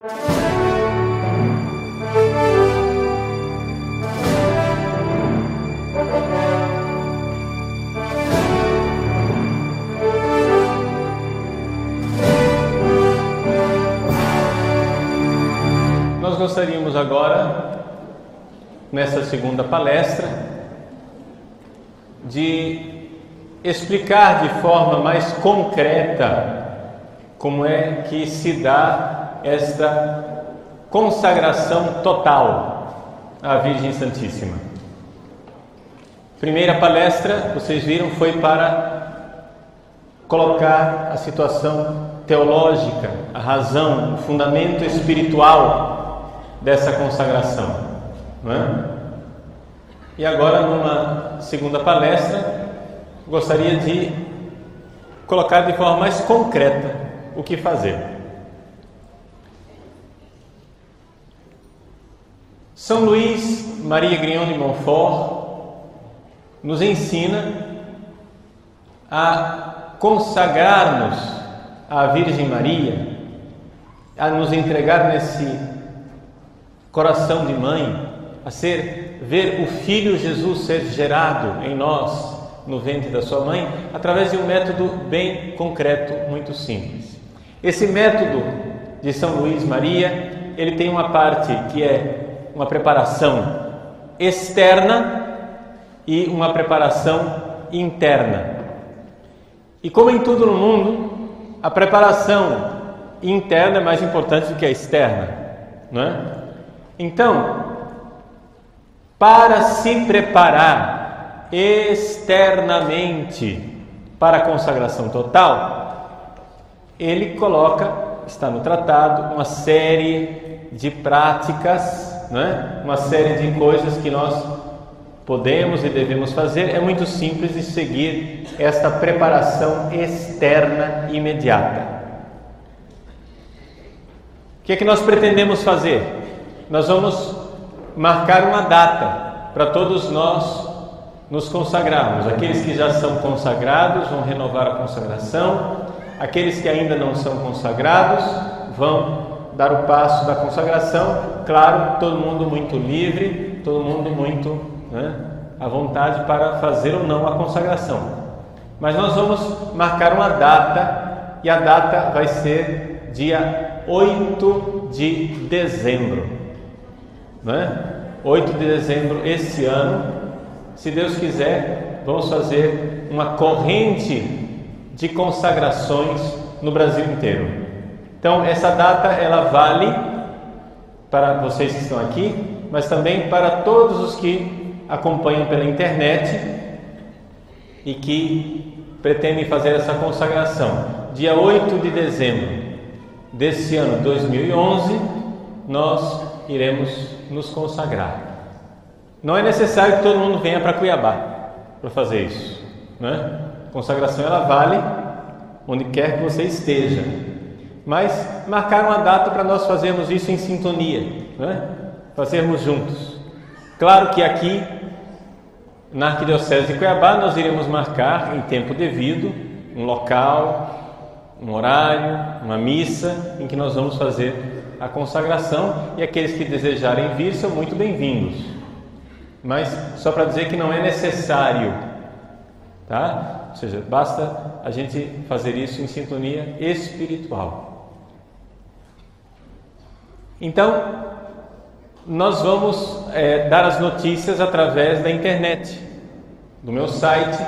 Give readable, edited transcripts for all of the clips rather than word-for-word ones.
Nós gostaríamos agora, nessa segunda palestra, de explicar de forma mais concreta como é que se dá esta consagração total à Virgem Santíssima. Primeira palestra, vocês viram, foi para colocar a situação teológica, a razão, o fundamento espiritual dessa consagração, não é? E agora, numa segunda palestra, gostaria de colocar de forma mais concreta o que fazer. São Luís Maria Grignon de Montfort nos ensina a consagrar-nos à Virgem Maria, a nos entregar nesse coração de mãe, a ver o Filho Jesus ser gerado em nós, no ventre da sua mãe, através de um método bem concreto, muito simples. Esse método de São Luís Maria, ele tem uma parte que é uma preparação externa e uma preparação interna. E como em tudo no mundo, a preparação interna é mais importante do que a externa, não é? Então, para se preparar externamente para a consagração total, ele coloca, está no tratado, uma série de práticas, né? Uma série de coisas que nós podemos e devemos fazer. É muito simples de seguir esta preparação externa imediata. O que é que nós pretendemos fazer? Nós vamos marcar uma data para todos nós nos consagrarmos. Aqueles que já são consagrados vão renovar a consagração. Aqueles que ainda não são consagrados vão dar o passo da consagração. Claro, todo mundo muito livre, todo mundo muito, né, à vontade para fazer ou não a consagração. Mas nós vamos marcar uma data, e a data vai ser dia 8 de dezembro, né? 8 de dezembro este ano. Se Deus quiser, vamos fazer uma corrente de consagrações no Brasil inteiro. Então, essa data, ela vale para vocês que estão aqui, mas também para todos os que acompanham pela internet e que pretendem fazer essa consagração. Dia 8 de dezembro desse ano 2011, nós iremos nos consagrar. Não é necessário que todo mundo venha para Cuiabá para fazer isso, né? A consagração, ela vale onde quer que você esteja, mas marcar uma data para nós fazermos isso em sintonia, né? Fazermos juntos. Claro que aqui na Arquidiocese de Cuiabá nós iremos marcar em tempo devido um local, um horário, uma missa em que nós vamos fazer a consagração, e aqueles que desejarem vir são muito bem-vindos. Mas só para dizer que não é necessário, tá? Ou seja, basta a gente fazer isso em sintonia espiritual. Então, nós vamos dar as notícias através da internet, do meu site.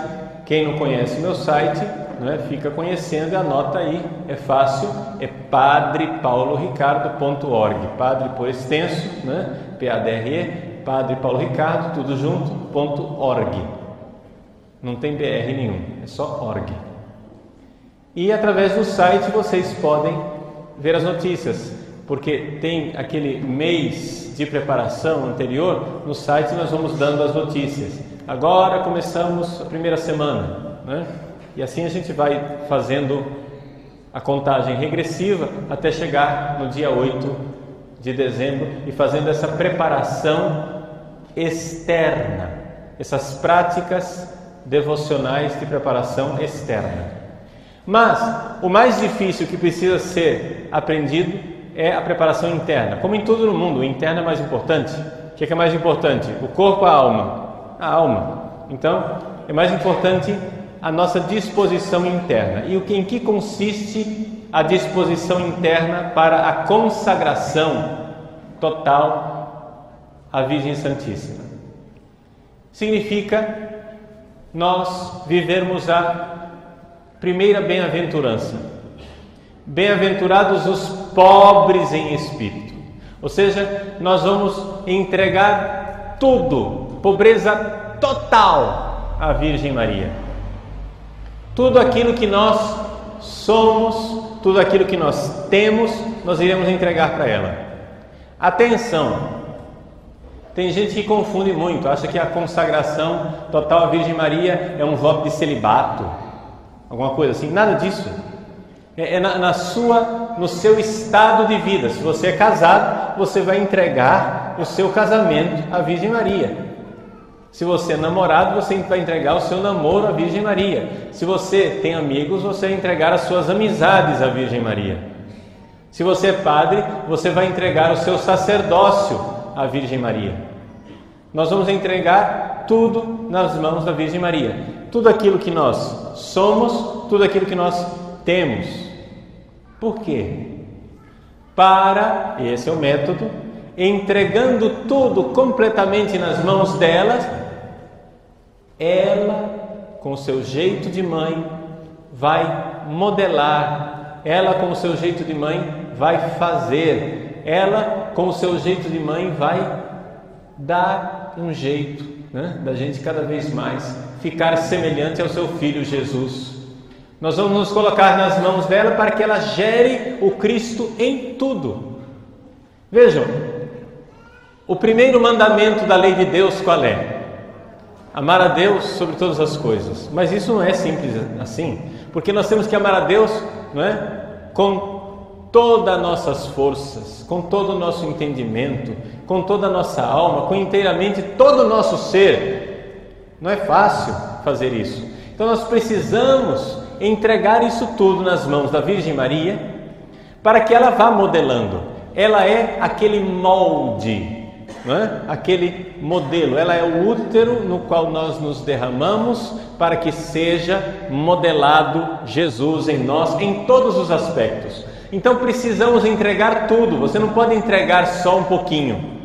Quem não conhece o meu site, né, fica conhecendo e anota aí, é fácil, é padrepauloricardo.org, padre por extenso, né, P-A-D-R-E, Padre Paulo Ricardo, tudo junto, .org. Não tem BR nenhum, é só org. E através do site vocês podem ver as notícias, porque tem aquele mês de preparação anterior. No site nós vamos dando as notícias. Agora começamos a primeira semana, né? E assim a gente vai fazendo a contagem regressiva até chegar no dia 8 de dezembro e fazendo essa preparação externa, essas práticas devocionais de preparação externa. Mas o mais difícil que precisa ser aprendido é a preparação interna. Como em tudo no mundo, o interno é mais importante. O que é mais importante? O corpo ou a alma? A alma. Então, é mais importante a nossa disposição interna. E em que consiste a disposição interna para a consagração total à Virgem Santíssima? Significa nós vivermos a primeira bem-aventurança. Bem-aventurados os pobres em espírito. Ou seja, nós vamos entregar tudo, pobreza total à Virgem Maria. Tudo aquilo que nós somos, tudo aquilo que nós temos, nós iremos entregar para ela. Atenção! Tem gente que confunde muito, acha que a consagração total à Virgem Maria é um voto de celibato, alguma coisa assim. Nada disso. É no seu estado de vida. Se você é casado, você vai entregar o seu casamento à Virgem Maria. Se você é namorado, você vai entregar o seu namoro à Virgem Maria. Se você tem amigos, você vai entregar as suas amizades à Virgem Maria. Se você é padre, você vai entregar o seu sacerdócio à Virgem Maria. Nós vamos entregar tudo nas mãos da Virgem Maria. Tudo aquilo que nós somos, tudo aquilo que nós temos. Por quê? Esse é o método, entregando tudo completamente nas mãos dela, ela, com o seu jeito de mãe, vai modelar, ela, com o seu jeito de mãe, vai fazer, ela, com o seu jeito de mãe, vai dar um jeito, né, da gente cada vez mais ficar semelhante ao seu Filho Jesus. Nós vamos nos colocar nas mãos dela para que ela gere o Cristo em tudo. Vejam, o primeiro mandamento da lei de Deus qual é? Amar a Deus sobre todas as coisas. Mas isso não é simples assim, porque nós temos que amar a Deus, não é? Com todas as nossas forças, com todo o nosso entendimento, com toda a nossa alma, com inteiramente todo o nosso ser. Não é fácil fazer isso. Então nós precisamos entregar isso tudo nas mãos da Virgem Maria, para que ela vá modelando. Ela é aquele molde, não é? Aquele modelo, ela é o útero no qual nós nos derramamos para que seja modelado Jesus em nós, em todos os aspectos. Então precisamos entregar tudo, você não pode entregar só um pouquinho,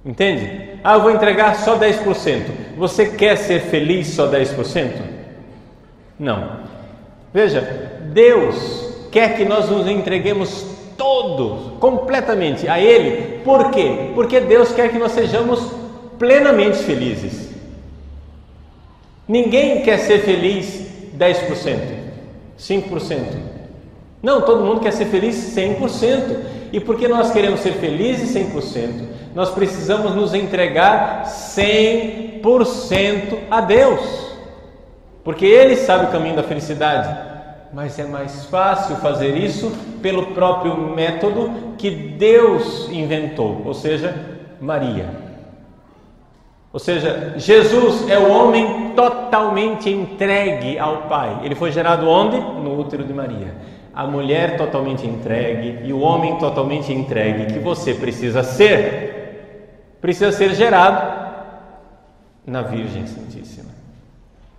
entende? Eu vou entregar só 10%, você quer ser feliz só 10%? Não. Veja, Deus quer que nós nos entreguemos todos, completamente a Ele. Por quê? Porque Deus quer que nós sejamos plenamente felizes. Ninguém quer ser feliz 10%, 5%. Não, todo mundo quer ser feliz 100%. E porque nós queremos ser felizes 100%, nós precisamos nos entregar 100% a Deus. Porque Ele sabe o caminho da felicidade, mas é mais fácil fazer isso pelo próprio método que Deus inventou, ou seja, Maria. Ou seja, Jesus é o homem totalmente entregue ao Pai. Ele foi gerado onde? No útero de Maria. A mulher totalmente entregue e o homem totalmente entregue, que você precisa ser gerado na Virgem Santíssima,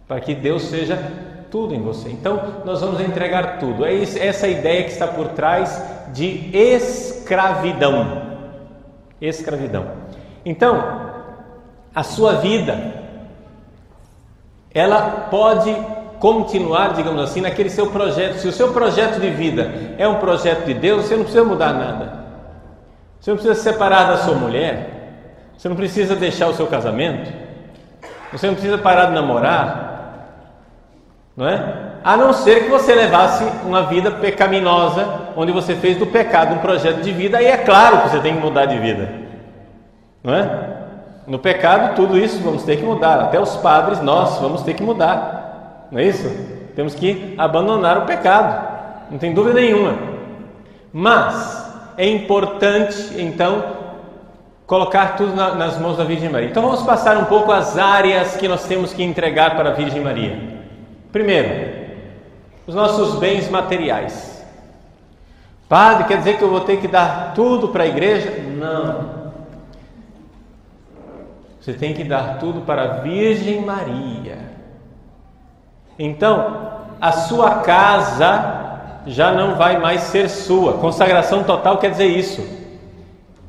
para que Deus seja tudo em você. Então nós vamos entregar tudo. É essa ideia que está por trás de escravidão. Então a sua vida, ela pode continuar, digamos assim, naquele seu projeto. Se o seu projeto de vida é um projeto de Deus, você não precisa mudar nada. Você não precisa se separar da sua mulher, você não precisa deixar o seu casamento, você não precisa parar de namorar, não é? A não ser que você levasse uma vida pecaminosa, onde você fez do pecado um projeto de vida, aí é claro que você tem que mudar de vida, não é? No pecado tudo isso vamos ter que mudar, até os padres nós vamos ter que mudar, não é isso? Temos que abandonar o pecado, não tem dúvida nenhuma. Mas é importante então colocar tudo nas mãos da Virgem Maria. Então vamos passar um pouco as áreas que nós temos que entregar para a Virgem Maria. Primeiro, os nossos bens materiais. Padre, quer dizer que eu vou ter que dar tudo para a igreja? Não. Você tem que dar tudo para a Virgem Maria. Então, a sua casa já não vai mais ser sua. Consagração total quer dizer isso.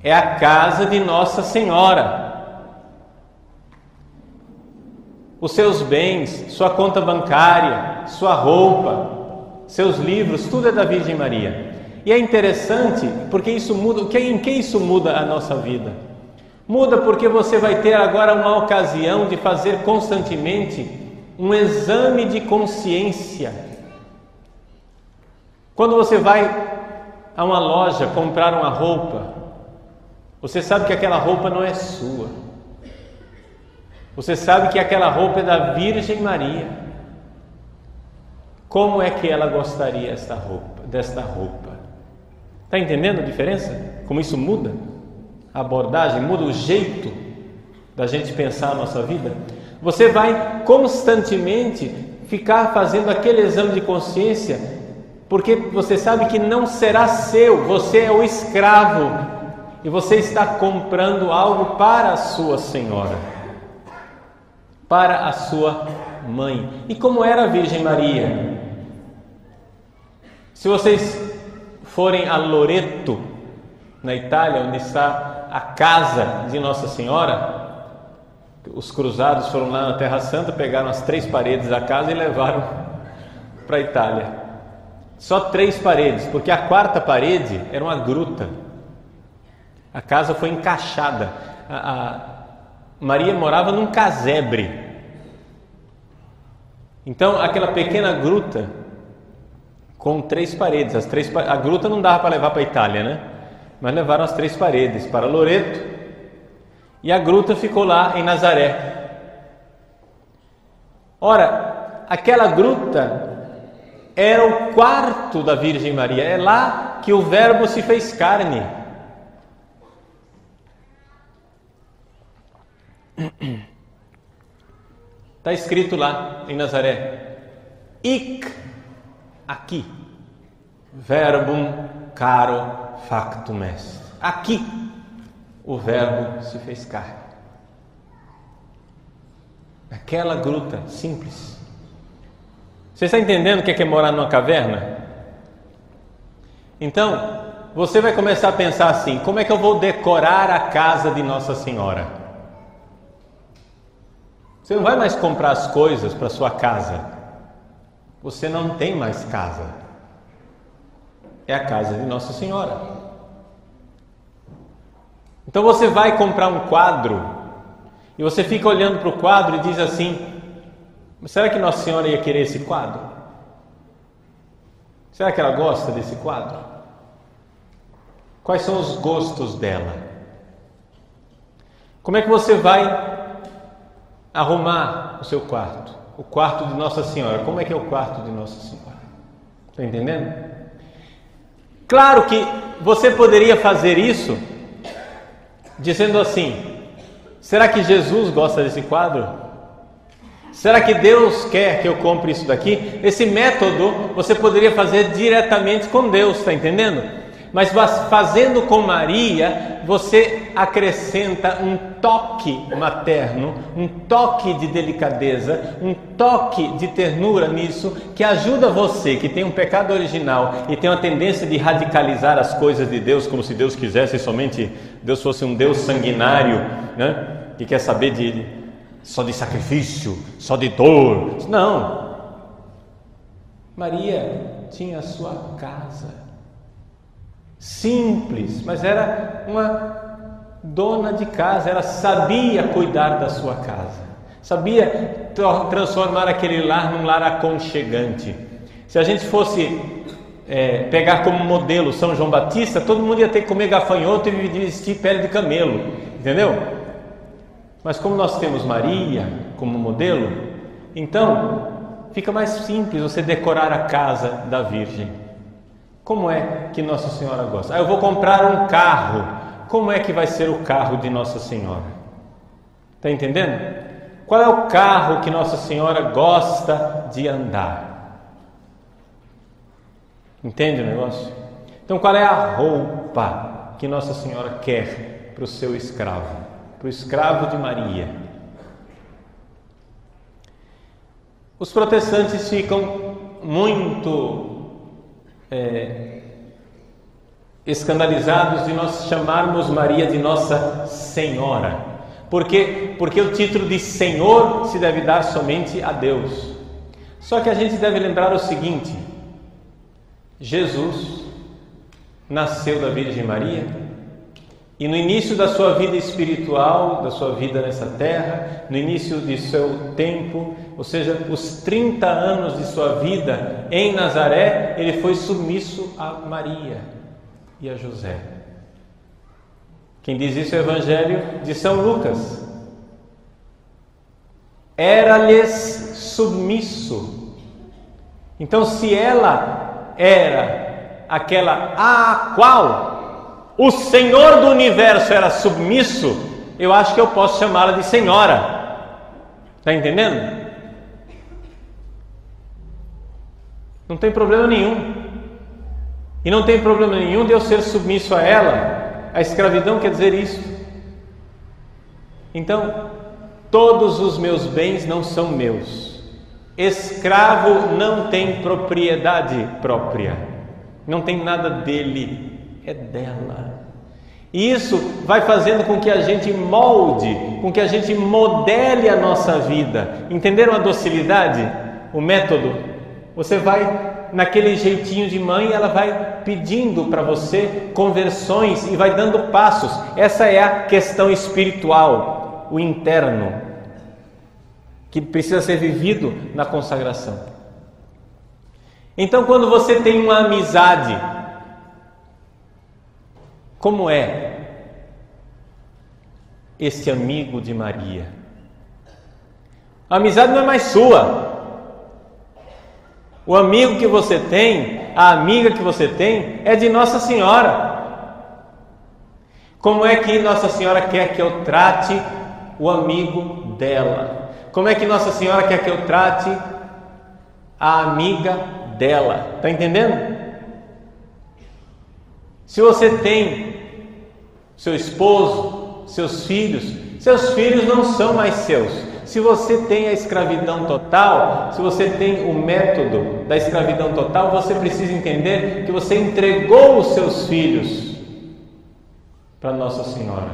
É a casa de Nossa Senhora. Os seus bens, sua conta bancária, sua roupa, seus livros, tudo é da Virgem Maria. E é interessante porque isso muda. Em que isso muda a nossa vida? Muda porque você vai ter agora uma ocasião de fazer constantemente um exame de consciência. Quando você vai a uma loja comprar uma roupa, você sabe que aquela roupa não é sua. Você sabe que aquela roupa é da Virgem Maria. Como é que ela gostaria desta roupa? Está entendendo a diferença? Como isso muda? A abordagem muda, o jeito da gente pensar a nossa vida. Você vai constantemente ficar fazendo aquele exame de consciência, porque você sabe que não será seu, você é o escravo e você está comprando algo para a sua senhora, para a sua mãe. E como era a Virgem Maria? Se vocês forem a Loreto, na Itália, onde está a casa de Nossa Senhora, os cruzados foram lá na Terra Santa, pegaram as 3 paredes da casa e levaram para a Itália. Só 3 paredes, porque a 4ª parede era uma gruta. A casa foi encaixada. A Maria morava num casebre. Então, aquela pequena gruta com 3 paredes. A gruta não dava para levar para a Itália, né? Mas levaram as 3 paredes para Loreto e a gruta ficou lá em Nazaré. Ora, aquela gruta era o quarto da Virgem Maria. É lá que o Verbo se fez carne. Está escrito lá em Nazaré: Hic, aqui, verbum caro factum est. Aqui o Verbo se fez carne. Aquela gruta simples. Você está entendendo o que é morar numa caverna? Então, você vai começar a pensar assim: como é que eu vou decorar a casa de Nossa Senhora? Você não vai mais comprar as coisas para sua casa. Você não tem mais casa. É a casa de Nossa Senhora. Então você vai comprar um quadro e você fica olhando para o quadro e diz assim: será que Nossa Senhora ia querer esse quadro? Será que ela gosta desse quadro? Quais são os gostos dela? Como é que você vai arrumar o seu quarto? O quarto de Nossa Senhora. Como é que é o quarto de Nossa Senhora? Está entendendo? Claro que você poderia fazer isso dizendo assim: será que Jesus gosta desse quadro? Será que Deus quer que eu compre isso daqui? Esse método você poderia fazer diretamente com Deus, está entendendo? Mas fazendo com Maria, você acrescenta um toque materno, um toque de delicadeza, um toque de ternura nisso, que ajuda você, que tem um pecado original e tem uma tendência de radicalizar as coisas de Deus, como se Deus quisesse somente, Deus fosse um Deus sanguinário, né? Que quer saber só de sacrifício, só de dor. Não. Maria tinha a sua casa. Simples, mas era uma dona de casa, ela sabia cuidar da sua casa, sabia transformar aquele lar num lar aconchegante. Se a gente fosse pegar como modelo São João Batista, todo mundo ia ter que comer gafanhoto e vestir pele de camelo, entendeu? Mas como nós temos Maria como modelo, então fica mais simples você decorar a casa da Virgem. Como é que Nossa Senhora gosta? Eu vou comprar um carro. Como é que vai ser o carro de Nossa Senhora? Está entendendo? Qual é o carro que Nossa Senhora gosta de andar? Entende o negócio? Então, qual é a roupa que Nossa Senhora quer para o seu escravo, para o escravo de Maria? Os protestantes ficam muito escandalizados de nós chamarmos Maria de Nossa Senhora. Por quê? Porque o título de Senhor se deve dar somente a Deus. Só que a gente deve lembrar o seguinte: Jesus nasceu da Virgem Maria e no início da sua vida espiritual, da sua vida nessa terra, no início de seu tempo, ou seja, os 30 anos de sua vida em Nazaré, ele foi submisso a Maria e a José. Quem diz isso é o Evangelho de São Lucas. Era-lhes submisso. Então, se ela era aquela a qual o Senhor do Universo era submisso, eu acho que eu posso chamá-la de Senhora. Está entendendo? Não tem problema nenhum. E não tem problema nenhum de eu ser submisso a ela. A escravidão quer dizer isso. Então, todos os meus bens não são meus. Escravo não tem propriedade própria. Não tem nada dele, é dela. E isso vai fazendo com que a gente molde, com que a gente modele a nossa vida. Entenderam a docilidade? O método? Você vai naquele jeitinho de mãe, ela vai pedindo para você conversões e vai dando passos. Essa é a questão espiritual, o interno, que precisa ser vivido na consagração. Então, quando você tem uma amizade, como é esse amigo de Maria? A amizade não é mais sua. O amigo que você tem, a amiga que você tem, é de Nossa Senhora. Como é que Nossa Senhora quer que eu trate o amigo dela? Como é que Nossa Senhora quer que eu trate a amiga dela? Está entendendo? Se você tem seu esposo, seus filhos não são mais seus. Se você tem a escravidão total, se você tem o método da escravidão total, você precisa entender que você entregou os seus filhos para Nossa Senhora.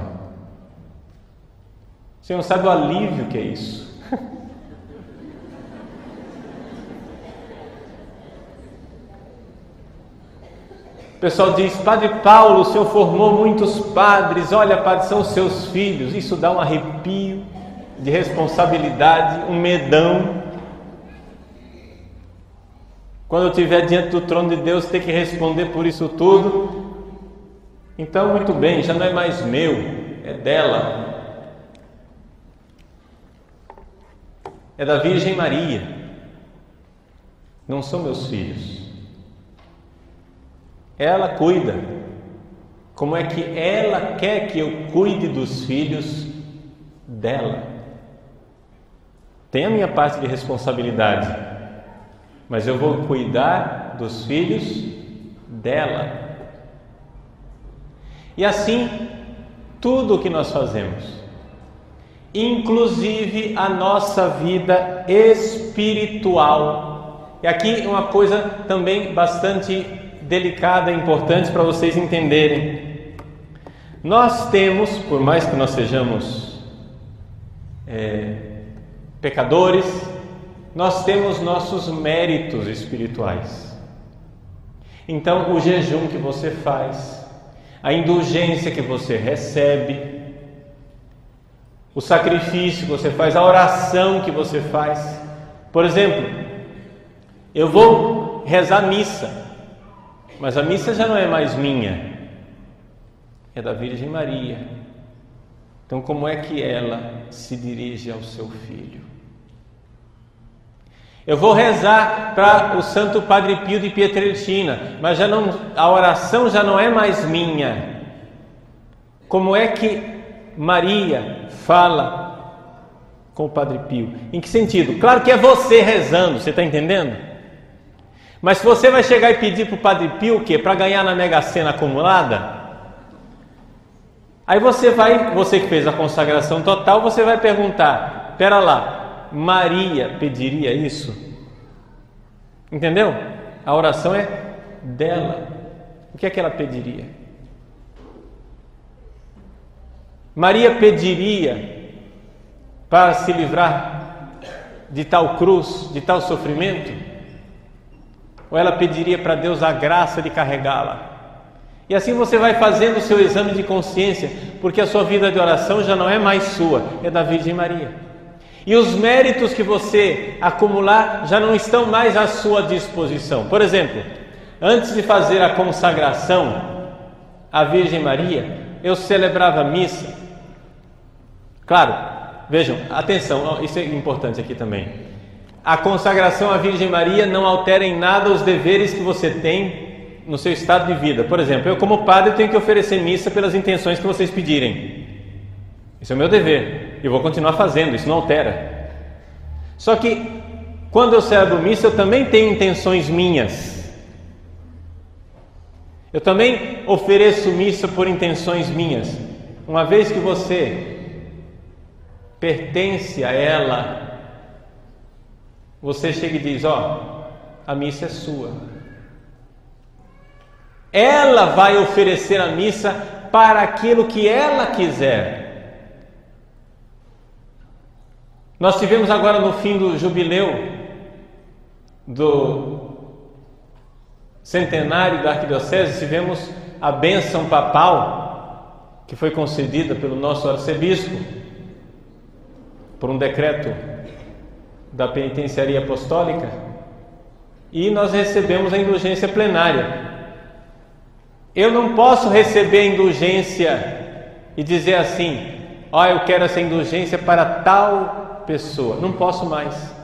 Você não sabe o alívio que é isso. O pessoal diz: Padre Paulo, o senhor formou muitos padres, olha, padre, são os seus filhos. Isso dá um arrepio de responsabilidade, um medão. Quando eu estiver diante do trono de Deus, ter que responder por isso tudo. Então, muito bem, já não é mais meu, é dela. É da Virgem Maria. Não são meus filhos. Ela cuida. Como é que ela quer que eu cuide dos filhos dela? Tem a minha parte de responsabilidade, mas eu vou cuidar dos filhos dela. E assim, tudo o que nós fazemos, inclusive a nossa vida espiritual. E aqui uma coisa também bastante delicada e importante para vocês entenderem. Nós temos, por mais que nós sejamos pecadores, nós temos nossos méritos espirituais. Então, o jejum que você faz, a indulgência que você recebe, o sacrifício que você faz, a oração que você faz. Por exemplo, eu vou rezar missa, mas a missa já não é mais minha, é da Virgem Maria. Então, como é que ela se dirige ao seu filho? Eu vou rezar para o Santo Padre Pio de Pietrelcina, mas a oração já não é mais minha. Como é que Maria fala com o Padre Pio? Em que sentido? Claro que é você rezando, você está entendendo? Mas se você vai chegar e pedir para o Padre Pio o quê? Para ganhar na Mega Sena acumulada? Aí você que fez a consagração total, você vai perguntar, espera lá, Maria pediria isso? Entendeu? A oração é dela. O que é que ela pediria? Maria pediria para se livrar de tal cruz, de tal sofrimento? Ou ela pediria para Deus a graça de carregá-la? E assim você vai fazendo o seu exame de consciência, porque a sua vida de oração já não é mais sua, é da Virgem Maria. E os méritos que você acumular já não estão mais à sua disposição. Por exemplo, antes de fazer a consagração à Virgem Maria, eu celebrava a missa. Claro, vejam, atenção, isso é importante aqui também. A consagração à Virgem Maria não altera em nada os deveres que você tem no seu estado de vida. Por exemplo, eu como padre tenho que oferecer missa pelas intenções que vocês pedirem. Isso é o meu dever. Eu vou continuar fazendo, isso não altera. Só que quando eu celebro missa, eu também tenho intenções minhas. Eu também ofereço missa por intenções minhas. Uma vez que você pertence a ela, você chega e diz, a missa é sua. Ela vai oferecer a missa para aquilo que ela quiser. Nós tivemos agora no fim do jubileu do centenário da Arquidiocese, tivemos a bênção papal que foi concedida pelo nosso arcebispo por um decreto da penitenciaria apostólica, e nós recebemos a indulgência plenária. Eu não posso receber a indulgência e dizer assim, eu quero essa indulgência para tal pessoa. Não posso mais,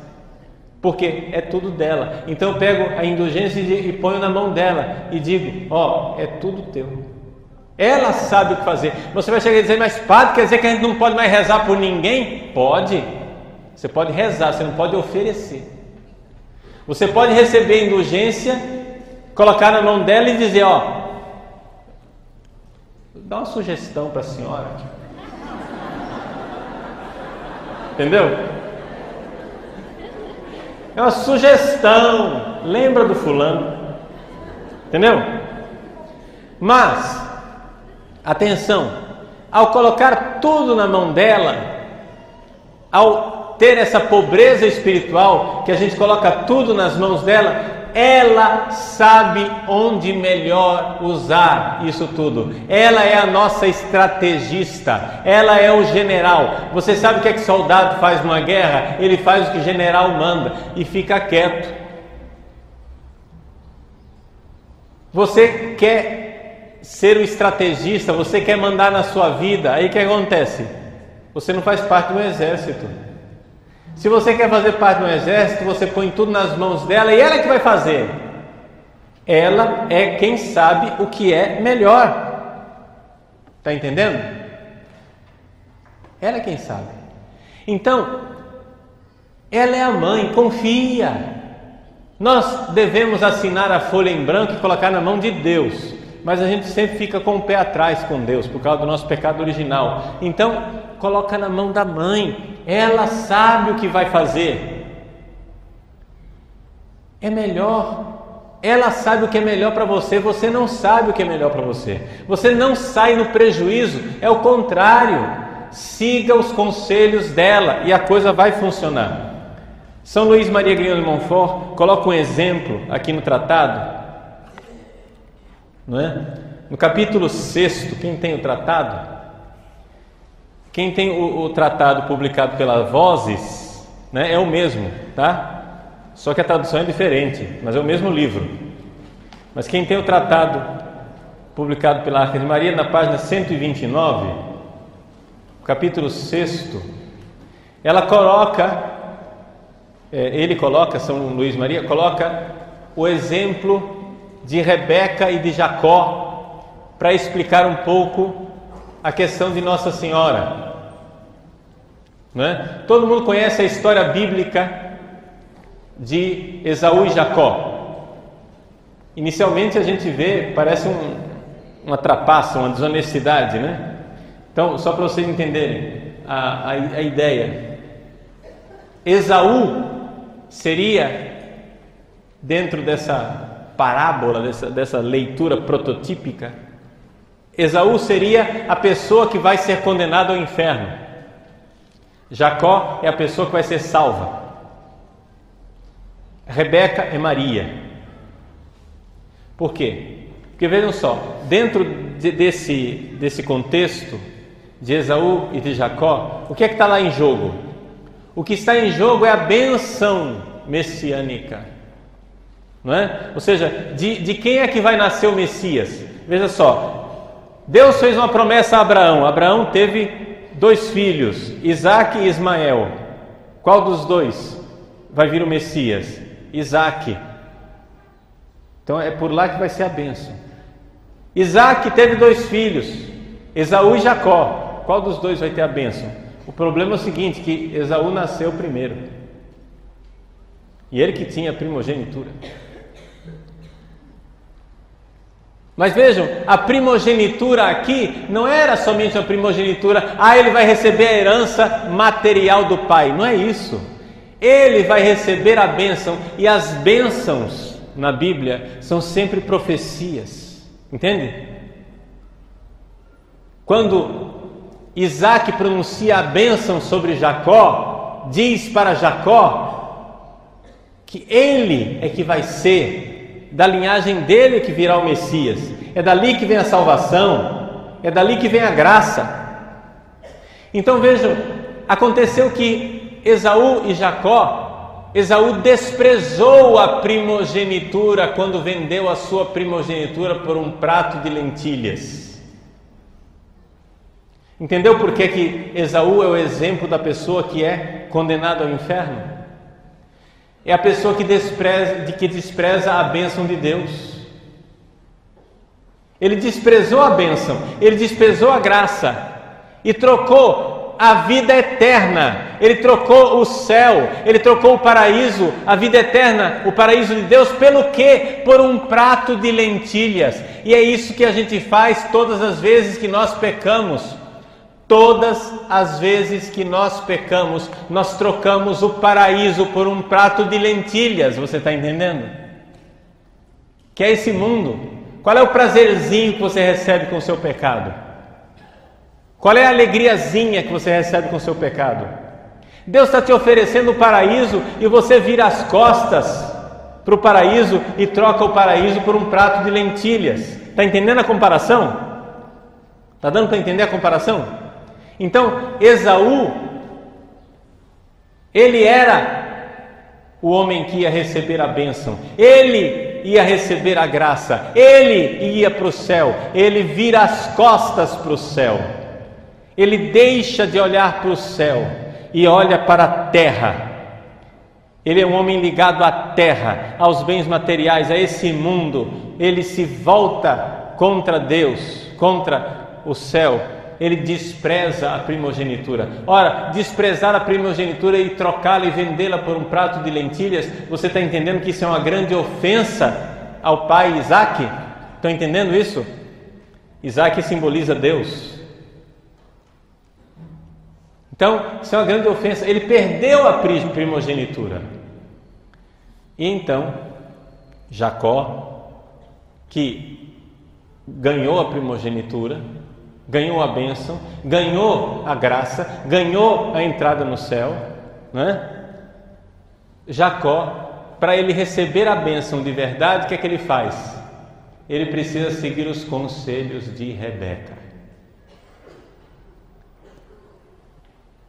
porque é tudo dela. Então eu pego a indulgência e ponho na mão dela e digo, é tudo teu. Ela sabe o que fazer. Você vai chegar e dizer, mas padre, quer dizer que a gente não pode mais rezar por ninguém? Pode. Você pode rezar, você não pode oferecer. Você pode receber a indulgência, colocar na mão dela e dizer, dá uma sugestão para a senhora. Entendeu? É uma sugestão. Lembra do fulano. Entendeu? Mas, atenção, ao colocar tudo na mão dela, ao ter essa pobreza espiritual, que a gente coloca tudo nas mãos dela, ela sabe onde melhor usar isso tudo. Ela é a nossa estrategista, ela é o general. Você sabe o que soldado faz numa guerra? Ele faz o que o general manda e fica quieto. Você quer ser o estrategista, você quer mandar na sua vida, aí o que acontece? Você não faz parte do exército. Se você quer fazer parte do exército, você põe tudo nas mãos dela e ela é que vai fazer. Ela é quem sabe o que é melhor. Está entendendo? Ela é quem sabe. Então, ela é a mãe, confia. Nós devemos assinar a folha em branco e colocar na mão de Deus, mas a gente sempre fica com o pé atrás com Deus, por causa do nosso pecado original. Então, coloca na mão da mãe. Ela sabe o que vai fazer. É melhor. Ela sabe o que é melhor para você. Você não sabe o que é melhor para você. Você não sai no prejuízo. É o contrário. Siga os conselhos dela e a coisa vai funcionar. São Luís Maria Grignion de Montfort coloca um exemplo aqui no tratado, não é? No capítulo 6, quem tem o tratado? Quem tem o tratado publicado pela Vozes, né, é o mesmo, tá? Só que a tradução é diferente, mas é o mesmo livro. Mas quem tem o tratado publicado pela Arca de Maria, na página 129, capítulo 6, São Luís Maria coloca o exemplo de Rebeca e de Jacó para explicar um pouco a questão de Nossa Senhora, não é? Todo mundo conhece a história bíblica de Esaú e Jacó. Inicialmente a gente vê, parece uma trapaça, uma desonestidade, né? Então, só para vocês entenderem a ideia, Esaú seria, dentro dessa parábola, dessa leitura prototípica, Esaú seria a pessoa que vai ser condenada ao inferno. Jacó é a pessoa que vai ser salva. Rebeca é Maria. Por quê? Porque vejam só, dentro desse contexto de Esaú e de Jacó, o que é que está lá em jogo? O que está em jogo é a bênção messiânica, não é? Ou seja, de quem é que vai nascer o Messias? Veja só, Deus fez uma promessa a Abraão. Abraão teve 2 filhos, Isaque e Ismael. Qual dos 2 vai vir o Messias? Isaque. Então é por lá que vai ser a bênção. Isaque teve 2 filhos, Esaú e Jacó. Qual dos 2 vai ter a bênção? O problema é o seguinte, que Esaú nasceu primeiro. E ele que tinha a primogenitura. Mas vejam, a primogenitura aqui não era somente a primogenitura, ele vai receber a herança material do pai. Não é isso. Ele vai receber a bênção, e as bênçãos na Bíblia são sempre profecias. Entende? Quando Isaque pronuncia a bênção sobre Jacó, diz para Jacó que ele é que vai ser, da linhagem dele que virá o Messias. É dali que vem a salvação, é dali que vem a graça. Então vejam, aconteceu que Esaú e Jacó, Esaú desprezou a primogenitura quando vendeu a sua primogenitura por um prato de lentilhas. Entendeu por que Esaú é o exemplo da pessoa que é condenada ao inferno? É a pessoa que despreza a bênção de Deus. Ele desprezou a bênção, ele desprezou a graça e trocou a vida eterna. Ele trocou o céu, ele trocou o paraíso, a vida eterna, o paraíso de Deus, pelo quê? Por um prato de lentilhas. E é isso que a gente faz todas as vezes que nós pecamos. Todas as vezes que nós pecamos, nós trocamos o paraíso por um prato de lentilhas. Você está entendendo? Que é esse mundo. Qual é o prazerzinho que você recebe com o seu pecado? Qual é a alegriazinha que você recebe com o seu pecado? Deus está te oferecendo o paraíso e você vira as costas para o paraíso e troca o paraíso por um prato de lentilhas. Está entendendo a comparação? Está dando para entender a comparação? Então, Esaú, ele era o homem que ia receber a bênção, ele ia receber a graça, ele ia para o céu, ele vira as costas para o céu, ele deixa de olhar para o céu e olha para a terra. Ele é um homem ligado à terra, aos bens materiais, a esse mundo. Ele se volta contra Deus, contra o céu. Ele despreza a primogenitura. Ora, desprezar a primogenitura e trocá-la e vendê-la por um prato de lentilhas, você está entendendo que isso é uma grande ofensa ao pai Isaque? Estão entendendo isso? Isaque simboliza Deus. Então, isso é uma grande ofensa. Ele perdeu a primogenitura. E então, Jacó, que ganhou a primogenitura, ganhou a bênção, ganhou a graça, ganhou a entrada no céu, né? Jacó, para ele receber a bênção de verdade, o que é que ele faz? Ele precisa seguir os conselhos de Rebeca.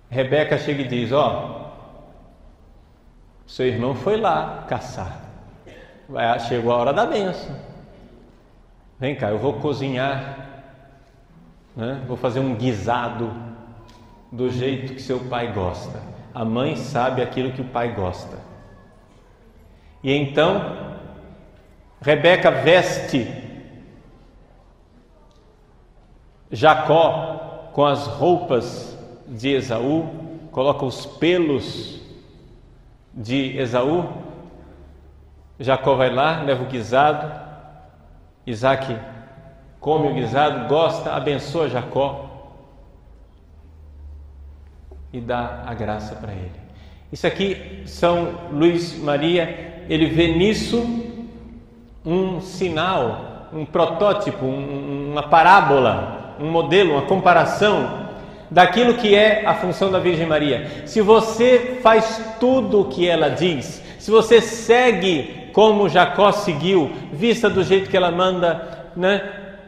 Rebeca chega e diz: seu irmão foi lá caçar, chegou a hora da bênção, vem cá, eu vou cozinhar, né? Vou fazer um guisado do jeito que seu pai gosta. A mãe sabe aquilo que o pai gosta. E então Rebeca veste Jacó com as roupas de Esaú, coloca os pelos de Esaú. Jacó vai lá, leva o guisado, Isaac come o guisado, gosta, abençoa Jacó e dá a graça para ele. Isso aqui, São Luís Maria, ele vê nisso um sinal, um protótipo, uma parábola, um modelo, uma comparação daquilo que é a função da Virgem Maria. Se você faz tudo o que ela diz, se você segue como Jacó seguiu, vista do jeito que ela manda, né?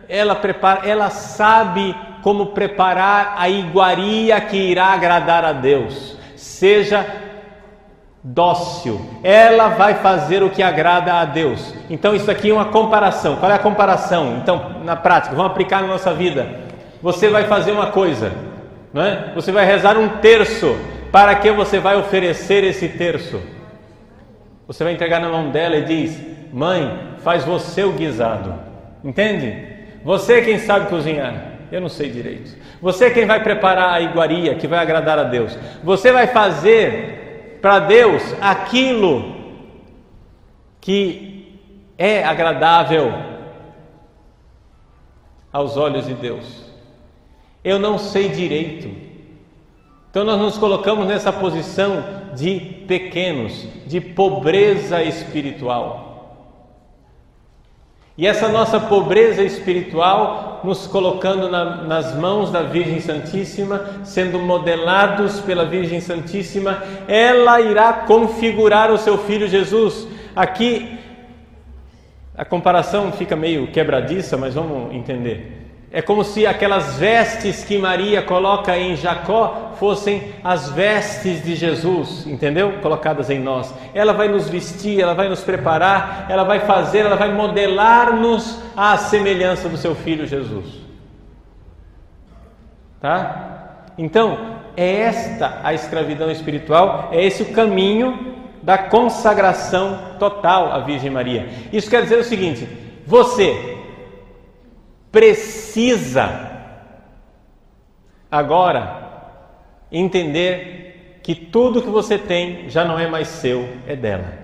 Ela prepara, ela sabe como preparar a iguaria que irá agradar a Deus. Seja dócil, ela vai fazer o que agrada a Deus. Então isso aqui é uma comparação. Qual é a comparação? Então, na prática, vamos aplicar na nossa vida. Você vai fazer uma coisa, não é? Você vai rezar um terço. Para que você vai oferecer esse terço? Você vai entregar na mão dela e diz: mãe, faz você o guisado. Entende? Você é quem sabe cozinhar. Eu não sei direito. Você é quem vai preparar a iguaria que vai agradar a Deus. Você vai fazer para Deus aquilo que é agradável aos olhos de Deus. Eu não sei direito. Então nós nos colocamos nessa posição de pequenos, de pobreza espiritual. E essa nossa pobreza espiritual, nos colocando nas mãos da Virgem Santíssima, sendo modelados pela Virgem Santíssima, ela irá configurar o seu Filho Jesus. Aqui a comparação fica meio quebradiça, mas vamos entender. É como se aquelas vestes que Maria coloca em Jacó fossem as vestes de Jesus, entendeu? Colocadas em nós. Ela vai nos vestir, ela vai nos preparar, ela vai fazer, ela vai modelar-nos à semelhança do seu Filho Jesus. Tá? Então, é esta a escravidão espiritual, é esse o caminho da consagração total à Virgem Maria. Isso quer dizer o seguinte: você precisa agora entender que tudo que você tem já não é mais seu, é dela.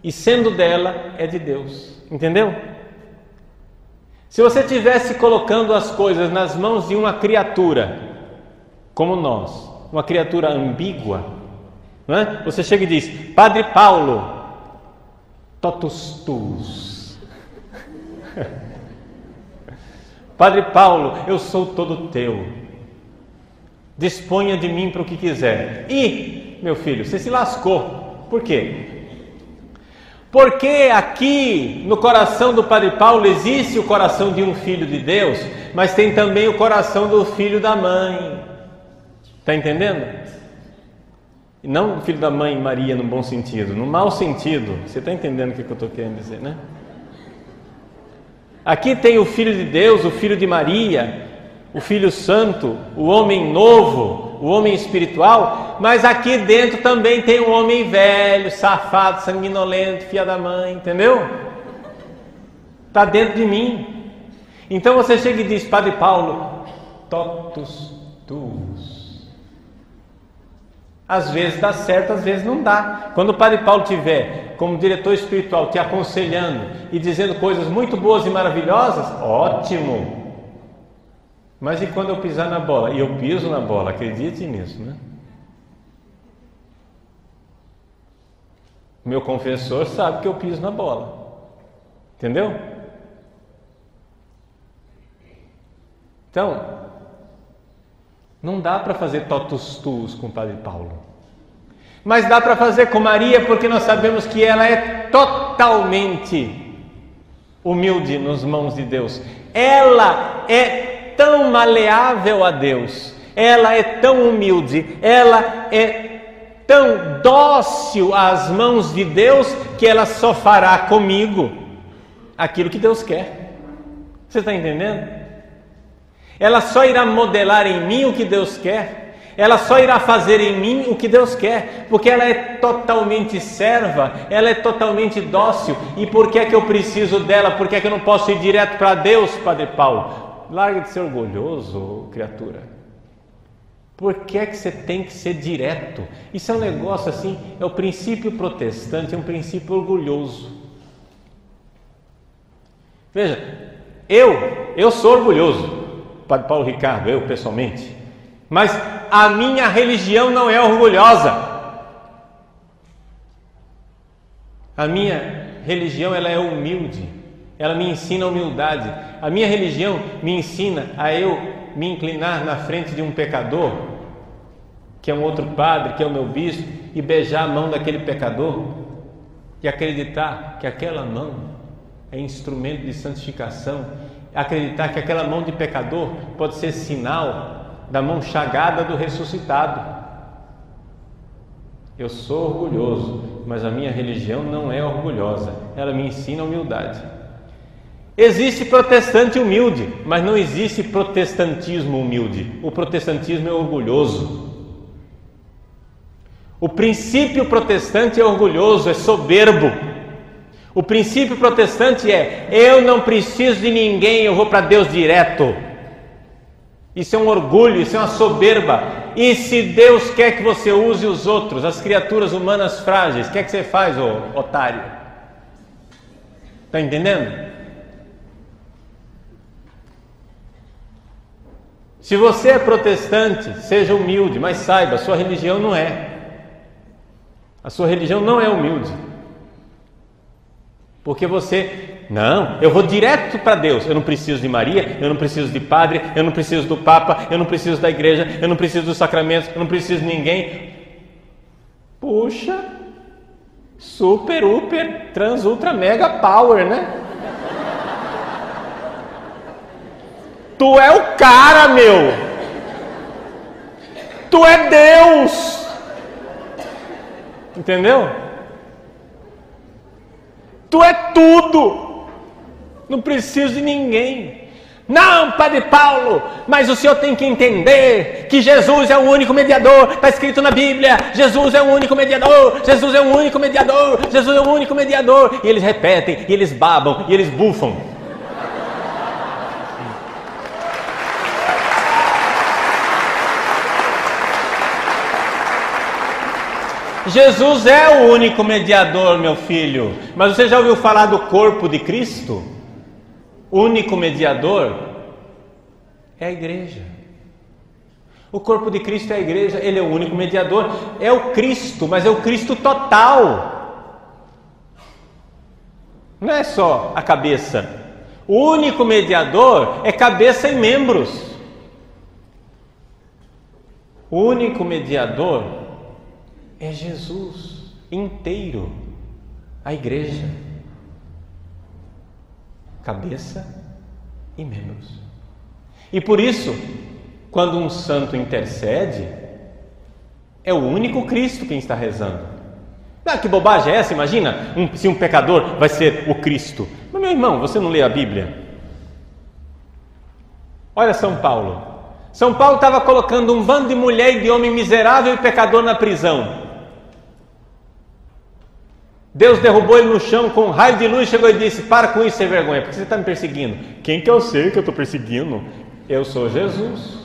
E sendo dela, é de Deus. Entendeu? Se você estivesse colocando as coisas nas mãos de uma criatura como nós, uma criatura ambígua, não é? Você chega e diz: Padre Paulo, totus tuus. Padre Paulo, eu sou todo teu, disponha de mim para o que quiser. E, meu filho, você se lascou. Por quê? Porque aqui no coração do Padre Paulo existe o coração de um filho de Deus, mas tem também o coração do filho da mãe. Está entendendo? E não o filho da mãe Maria no bom sentido, no mau sentido. Você está entendendo o que eu estou querendo dizer, né? Aqui tem o Filho de Deus, o Filho de Maria, o Filho Santo, o homem novo, o homem espiritual, mas aqui dentro também tem um homem velho, safado, sanguinolento, filha da mãe, entendeu? Está dentro de mim. Então você chega e diz: Padre Paulo, totus tuus. Às vezes dá certo, às vezes não dá. Quando o Padre Paulo tiver como diretor espiritual te aconselhando e dizendo coisas muito boas e maravilhosas, ótimo. Mas e quando eu pisar na bola? E eu piso na bola, acredite nisso, né? Meu confessor sabe que eu piso na bola. Entendeu? Então, não dá para fazer totus tuus com o Padre Paulo. Mas dá para fazer com Maria, porque nós sabemos que ela é totalmente humilde nas mãos de Deus. Ela é tão maleável a Deus, ela é tão humilde, ela é tão dócil às mãos de Deus, que ela só fará comigo aquilo que Deus quer. Você está entendendo? Ela só irá modelar em mim o que Deus quer. Ela só irá fazer em mim o que Deus quer, porque ela é totalmente serva, ela é totalmente dócil. E por que é que eu preciso dela? Por que é que eu não posso ir direto para Deus, Padre Paulo? Larga de ser orgulhoso, criatura. Por que é que você tem que ser direto? Isso é um negócio assim, é o princípio protestante, é um princípio orgulhoso. Veja, eu sou orgulhoso, Padre Paulo Ricardo, eu pessoalmente, mas a minha religião não é orgulhosa. A minha religião, ela é humilde, ela me ensina a humildade. A minha religião me ensina a eu me inclinar na frente de um pecador, que é um outro padre, que é o meu bispo, e beijar a mão daquele pecador e acreditar que aquela mão é instrumento de santificação, acreditar que aquela mão de pecador pode ser sinal da mão chagada do ressuscitado. Eu sou orgulhoso, mas a minha religião não é orgulhosa, ela me ensina a humildade. Existe protestante humilde, mas não existe protestantismo humilde. O protestantismo é orgulhoso. O princípio protestante é orgulhoso, é soberbo. O princípio protestante é: eu não preciso de ninguém, eu vou para Deus direto. Isso é um orgulho, isso é uma soberba. E se Deus quer que você use os outros, as criaturas humanas frágeis, o que é que você faz, ô otário? Está entendendo? Se você é protestante, seja humilde, mas saiba, a sua religião não é. A sua religião não é humilde. Porque você, não, eu vou direto para Deus. Eu não preciso de Maria, eu não preciso de padre, eu não preciso do Papa, eu não preciso da igreja, eu não preciso dos sacramentos, eu não preciso de ninguém. Puxa, super, uper, trans, ultra, mega power, né? Tu é o cara, meu! Tu é Deus! Entendeu? Tu é tudo! Não preciso de ninguém. Não, Padre Paulo, mas o senhor tem que entender que Jesus é o único mediador. Está escrito na Bíblia: Jesus é o único mediador, Jesus é o único mediador, Jesus é o único mediador. E eles repetem, e eles babam, e eles bufam. Jesus é o único mediador, meu filho. Mas você já ouviu falar do corpo de Cristo? O único mediador é a igreja. O corpo de Cristo é a igreja, ele é o único mediador. É o Cristo, mas é o Cristo total. Não é só a cabeça. O único mediador é cabeça e membros. O único mediador é Jesus inteiro, a igreja, cabeça e membros. E por isso, quando um santo intercede, é o único Cristo quem está rezando. Ah, que bobagem é essa? Imagina se um pecador vai ser o Cristo. Mas, meu irmão, você não lê a Bíblia? Olha São Paulo. São Paulo estava colocando um bando de mulher e de homem miserável e pecador na prisão. Deus derrubou ele no chão com um raio de luz, chegou e disse: para com isso, sem vergonha, porque você está me perseguindo. Quem que eu sei que eu estou perseguindo? Eu sou Jesus.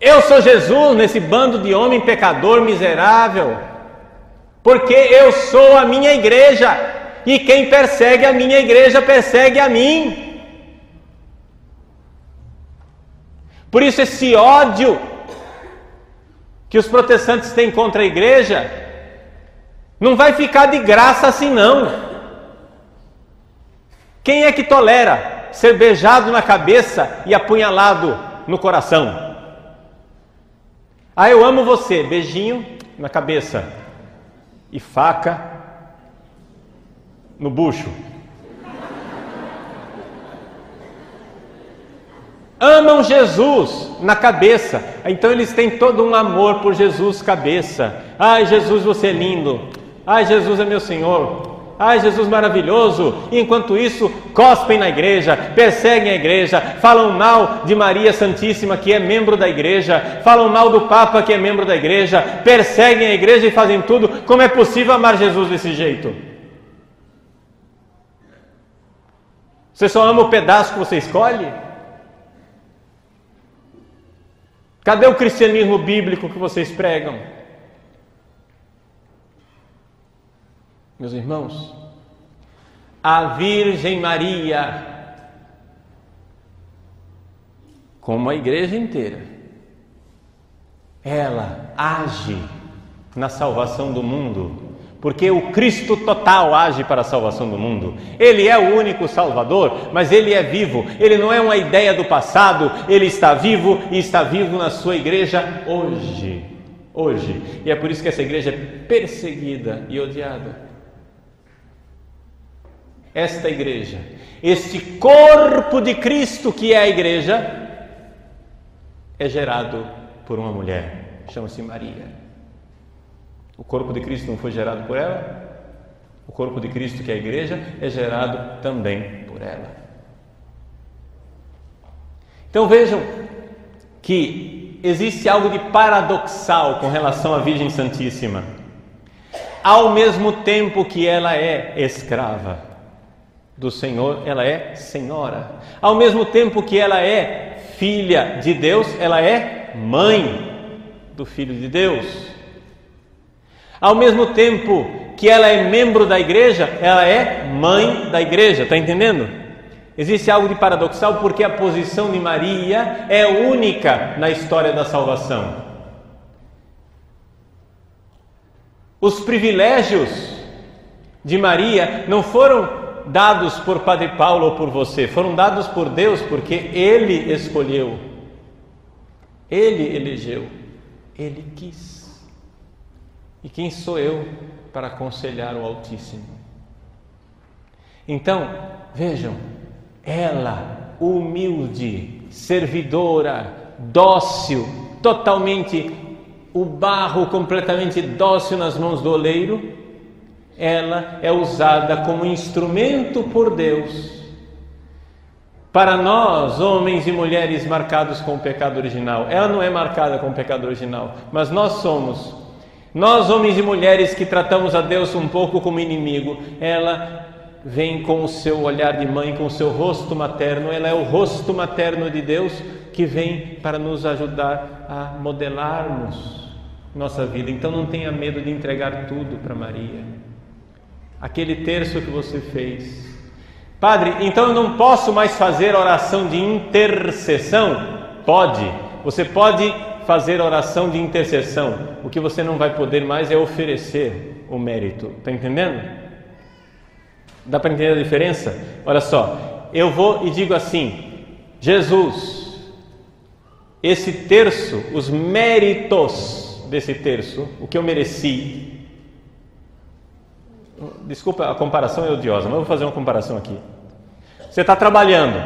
Eu sou Jesus nesse bando de homem pecador miserável, porque eu sou a minha igreja, e quem persegue a minha igreja persegue a mim. Por isso esse ódio que os protestantes têm contra a igreja não vai ficar de graça assim não. Quem é que tolera ser beijado na cabeça e apunhalado no coração? Ah, eu amo você, beijinho na cabeça e faca no bucho. Amam Jesus na cabeça, então eles têm todo um amor por Jesus cabeça. Ai, Jesus, você é lindo. Ai, Jesus é meu Senhor. Ai, Jesus maravilhoso. E enquanto isso, cospem na igreja, perseguem a igreja, falam mal de Maria Santíssima, que é membro da igreja, falam mal do Papa, que é membro da igreja, perseguem a igreja e fazem tudo. Como é possível amar Jesus desse jeito? Você só ama o pedaço que você escolhe? Cadê o cristianismo bíblico que vocês pregam? Meus irmãos, a Virgem Maria, como a igreja inteira, ela age na salvação do mundo, porque o Cristo total age para a salvação do mundo. Ele é o único Salvador, mas Ele é vivo. Ele não é uma ideia do passado, Ele está vivo e está vivo na sua igreja hoje. Hoje. E é por isso que essa igreja é perseguida e odiada. Esta igreja, este corpo de Cristo que é a igreja, é gerado por uma mulher, chama-se Maria. O corpo de Cristo não foi gerado por ela? O corpo de Cristo, que é a igreja, é gerado também por ela. Então vejam que existe algo de paradoxal com relação à Virgem Santíssima. Ao mesmo tempo que ela é escrava do Senhor, ela é senhora. Ao mesmo tempo que ela é filha de Deus, ela é mãe do Filho de Deus. Ao mesmo tempo que ela é membro da igreja, ela é mãe da igreja. Está entendendo? Existe algo de paradoxal porque a posição de Maria é única na história da salvação. Os privilégios de Maria não foram dados por Padre Paulo ou por você, foram dados por Deus porque Ele escolheu, Ele elegeu, Ele quis. E quem sou eu para aconselhar o Altíssimo? Então, vejam, ela, humilde, servidora, dócil, totalmente, o barro completamente dócil nas mãos do oleiro, ela é usada como instrumento por Deus para nós, homens e mulheres marcados com o pecado original. Ela não é marcada com o pecado original, mas nós somos. Nós, homens e mulheres que tratamos a Deus um pouco como inimigo, ela vem com o seu olhar de mãe, com o seu rosto materno. Ela é o rosto materno de Deus que vem para nos ajudar a modelarmos nossa vida. Então não tenha medo de entregar tudo para Maria. Aquele terço que você fez. Padre, então eu não posso mais fazer oração de intercessão? Pode. Você pode fazer oração de intercessão. O que você não vai poder mais é oferecer o mérito. Está entendendo? Dá para entender a diferença? Olha só, eu vou e digo assim: Jesus, esse terço, os méritos desse terço, o que eu mereci. Desculpa, a comparação é odiosa, mas eu vou fazer uma comparação aqui. Você está trabalhando,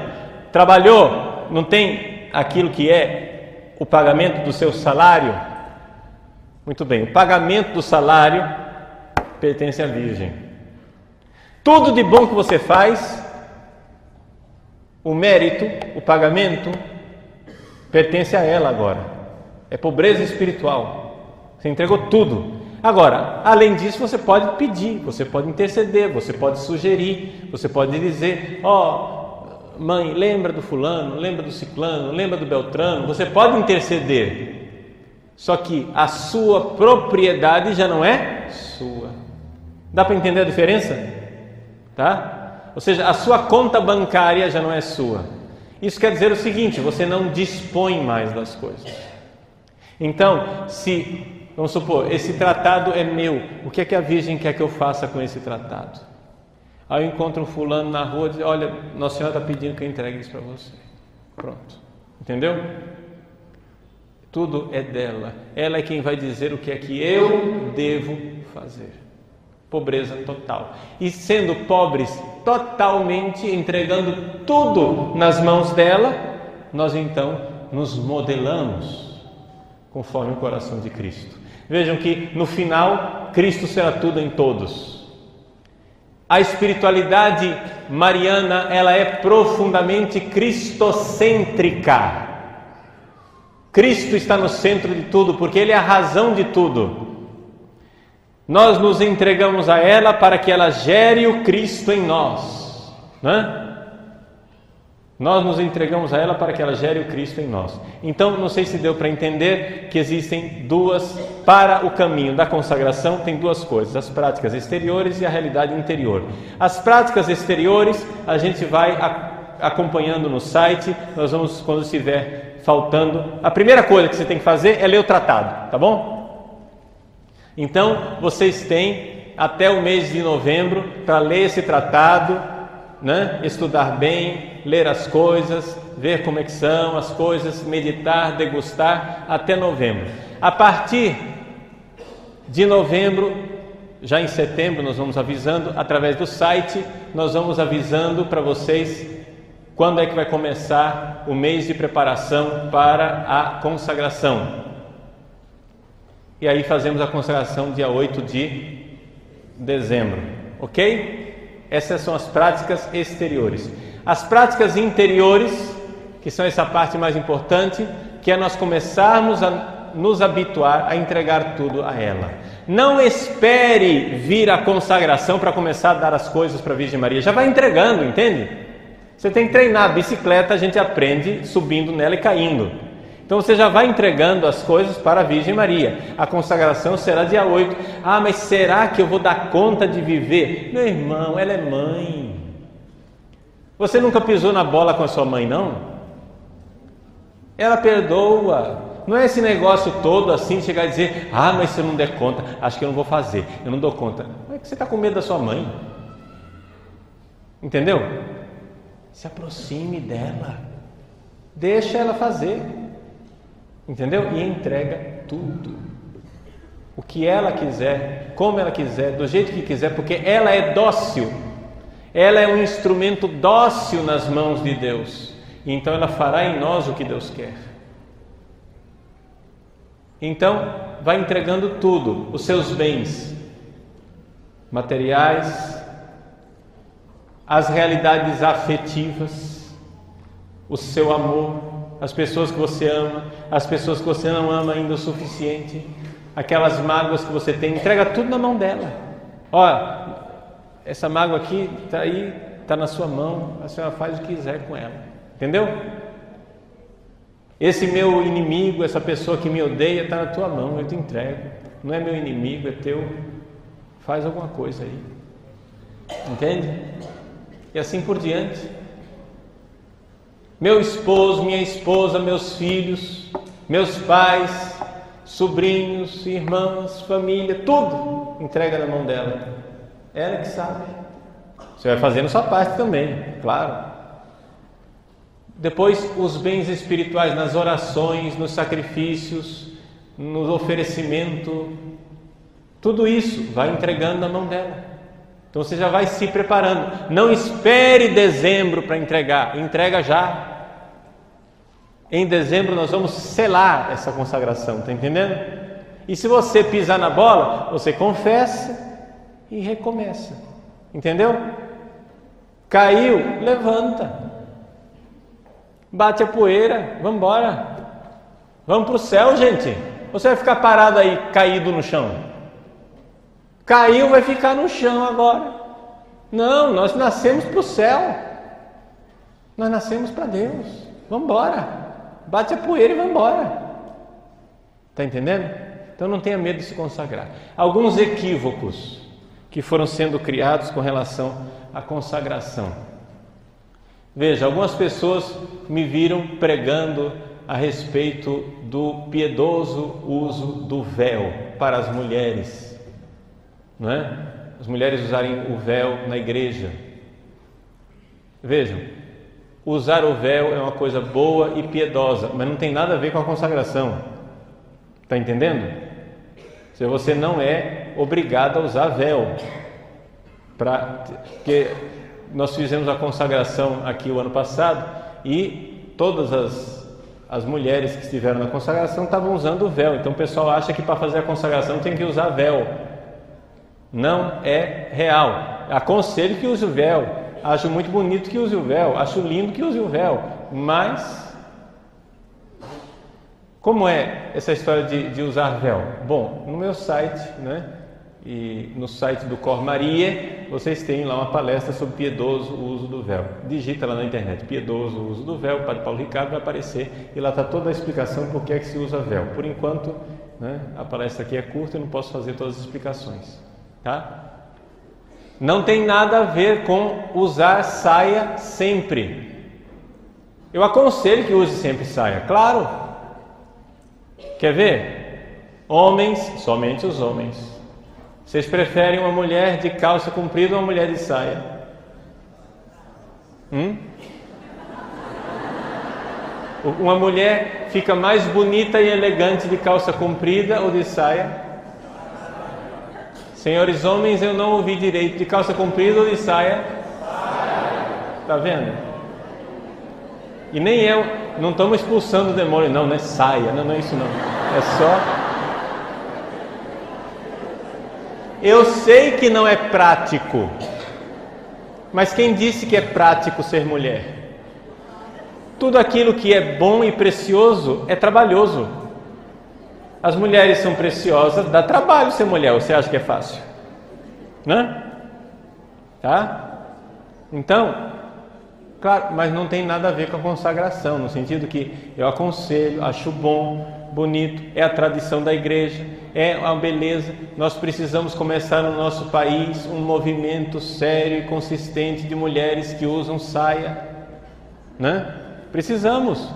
trabalhou, não tem aquilo que é o pagamento do seu salário? Muito bem, o pagamento do salário pertence à Virgem. Tudo de bom que você faz, o mérito, o pagamento, pertence a ela agora. É pobreza espiritual. Você entregou tudo. Agora, além disso, você pode pedir, você pode interceder, você pode sugerir, você pode dizer: mãe, lembra do fulano, lembra do ciclano, lembra do beltrano. Você pode interceder, só que a sua propriedade já não é sua. Dá para entender a diferença? Tá? Ou seja, a sua conta bancária já não é sua. Isso quer dizer o seguinte: você não dispõe mais das coisas. Então, vamos supor, esse tratado é meu, o que é que a Virgem quer que eu faça com esse tratado? Aí eu encontro um fulano na rua e diz: olha, Nossa Senhora está pedindo que eu entregue isso para você. Pronto. Entendeu? Tudo é dela. Ela é quem vai dizer o que é que eu devo fazer. Pobreza total. E sendo pobres totalmente, entregando tudo nas mãos dela, nós então nos modelamos conforme o coração de Cristo. Vejam que no final, Cristo será tudo em todos. A espiritualidade mariana, ela é profundamente cristocêntrica. Cristo está no centro de tudo, porque Ele é a razão de tudo. Nós nos entregamos a ela para que ela gere o Cristo em nós, né? Nós nos entregamos a ela para que ela gere o Cristo em nós. Então, não sei se deu para entender que existem para o caminho da consagração, tem duas coisas: as práticas exteriores e a realidade interior. As práticas exteriores a gente vai acompanhando no site. Nós vamos, quando estiver faltando, a primeira coisa que você tem que fazer é ler o tratado, tá bom? Então, vocês têm até o mês de novembro para ler esse tratado, né? Estudar bem, ler as coisas, ver como é que são as coisas, meditar, degustar, até novembro. A partir de novembro, já em setembro, nós vamos avisando, através do site, nós vamos avisando para vocês quando é que vai começar o mês de preparação para a consagração. E aí fazemos a consagração dia 8 de dezembro, ok? Essas são as práticas exteriores. As práticas interiores, que são essa parte mais importante, que é nós começarmos a nos habituar a entregar tudo a ela. Não espere vir a consagração para começar a dar as coisas para a Virgem Maria. Já vai entregando, entende? Você tem que treinar a bicicleta, a gente aprende subindo nela e caindo. Então você já vai entregando as coisas para a Virgem Maria. A consagração será dia 8. Ah, mas será que eu vou dar conta de viver? Meu irmão, ela é mãe. Você nunca pisou na bola com a sua mãe, não? Ela perdoa. Não é esse negócio todo assim, chegar e dizer: ah, mas se eu não der conta, acho que eu não vou fazer, eu não dou conta. Como é que você está com medo da sua mãe? Entendeu? Se aproxime dela. Deixa ela fazer. Entendeu? E entrega tudo. O que ela quiser, como ela quiser, do jeito que quiser, porque ela é dócil. Ela é um instrumento dócil nas mãos de Deus. E então ela fará em nós o que Deus quer. Então, vai entregando tudo, os seus bens materiais, as realidades afetivas, o seu amor, as pessoas que você ama, as pessoas que você não ama ainda o suficiente, aquelas mágoas que você tem, entrega tudo na mão dela. Ó, essa mágoa aqui está aí, está na sua mão, a senhora faz o que quiser com ela, entendeu? Esse meu inimigo, essa pessoa que me odeia, está na tua mão, eu te entrego. Não é meu inimigo, é teu. Faz alguma coisa aí, entende? E assim por diante. Meu esposo, minha esposa, meus filhos, meus pais, sobrinhos, irmãs, família, tudo entrega na mão dela. Ela que sabe. Você vai fazendo sua parte também, claro. Depois, os bens espirituais nas orações, nos sacrifícios, no oferecimento, tudo isso vai entregando na mão dela. Então você já vai se preparando. Não espere dezembro para entregar, entrega já. Em dezembro nós vamos selar essa consagração, está entendendo? E se você pisar na bola, você confessa e recomeça, entendeu? Caiu, levanta. Bate a poeira, vamos embora. Vamos para o céu, gente. Você vai ficar parado aí, caído no chão? Caiu, vai ficar no chão agora. Não, nós nascemos para o céu. Nós nascemos para Deus. Vamos embora. Bate a poeira e vamos embora. Está entendendo? Então não tenha medo de se consagrar. Alguns equívocos que foram sendo criados com relação à consagração. Veja, algumas pessoas me viram pregando a respeito do piedoso uso do véu para as mulheres, não é? As mulheres usarem o véu na igreja. Vejam, usar o véu é uma coisa boa e piedosa, mas não tem nada a ver com a consagração. Está entendendo? Se você não é obrigado a usar véu, porque nós fizemos a consagração aqui o ano passado e todas as mulheres que estiveram na consagração estavam usando o véu. Então o pessoal acha que para fazer a consagração tem que usar véu. Não é real. Aconselho que use o véu. Acho muito bonito que use o véu. Acho lindo que use o véu. Mas como é essa história de usar véu? Bom, no meu site, né, e no site do Cor Maria, vocês têm lá uma palestra sobre piedoso uso do véu. Digita lá na internet, piedoso uso do véu, Padre Paulo Ricardo, vai aparecer e lá está toda a explicação por que é que se usa véu. Por enquanto, né, a palestra aqui é curta, eu não posso fazer todas as explicações, tá? Não tem nada a ver com usar saia sempre. Eu aconselho que use sempre saia, claro. Quer ver? Homens, somente os homens. Vocês preferem uma mulher de calça comprida ou uma mulher de saia? Uma mulher fica mais bonita e elegante de calça comprida ou de saia? Senhores homens, eu não ouvi direito. De calça comprida ou de saia? Tá vendo? E nem eu, não estamos expulsando o demônio, não é saia, não é isso não. É só... Eu sei que não é prático, mas quem disse que é prático ser mulher? Tudo aquilo que é bom e precioso é trabalhoso. As mulheres são preciosas, dá trabalho ser mulher, você acha que é fácil? Né? Tá? Então, claro, mas não tem nada a ver com a consagração, no sentido que eu aconselho, acho bom, bonito, é a tradição da igreja, é a beleza. Nós precisamos começar no nosso país um movimento sério e consistente de mulheres que usam saia, né? Precisamos,